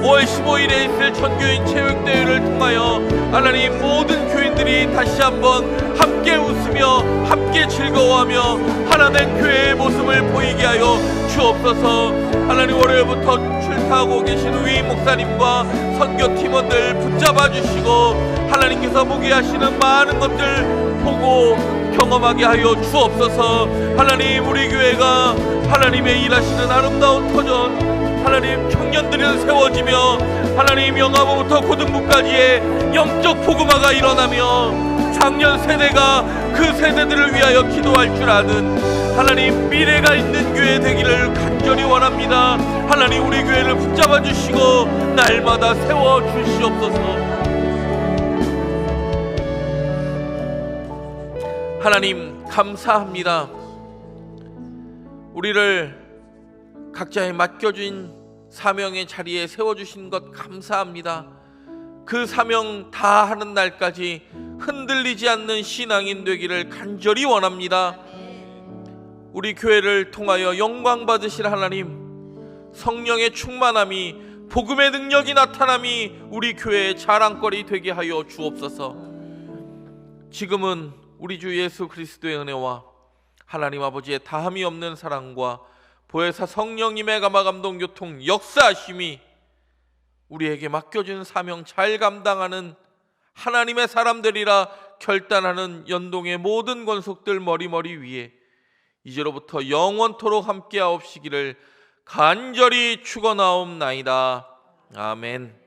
Speaker 2: 5월 15일에 있을 전교인 체육대회를 통하여 하나님 모든 교인들이 다시 한번 함께 웃으며 함께 즐거워하며 하나된 교회의 모습을 보이게 하여 주옵소서. 하나님, 월요일부터 출타하고 계신 위임 목사님과 선교팀원들 붙잡아 주시고 하나님께서 보게 하시는 많은 것들 보고 경험하게 하여 주옵소서. 하나님, 우리 교회가 하나님의 일하시는 아름다운 터전 하나님 청년들이 세워지며 하나님 영아부부터 고등부까지의 영적 복음화가 일어나며 작년 세대가 그 세대들을 위하여 기도할 줄 아는 하나님 미래가 있는 교회 되기를 간절히 원합니다. 하나님, 우리 교회를 붙잡아 주시고 날마다 세워 주시옵소서. 하나님, 감사합니다. 우리를 각자의 맡겨진 사명의 자리에 세워주신 것 감사합니다. 그 사명 다 하는 날까지 흔들리지 않는 신앙인 되기를 간절히 원합니다. 우리 교회를 통하여 영광 받으실 하나님, 성령의 충만함이 복음의 능력이 나타남이 우리 교회의 자랑거리 되게 하여 주옵소서. 지금은 우리 주 예수 그리스도의 은혜와 하나님 아버지의 다함이 없는 사랑과 보혜사 성령님의 감화감동 교통 역사하심이 우리에게 맡겨진 사명 잘 감당하는 하나님의 사람들이라 결단하는 연동의 모든 권속들 머리머리 위에 이제로부터 영원토록 함께하옵시기를 간절히 축원하옵나이다. 아멘.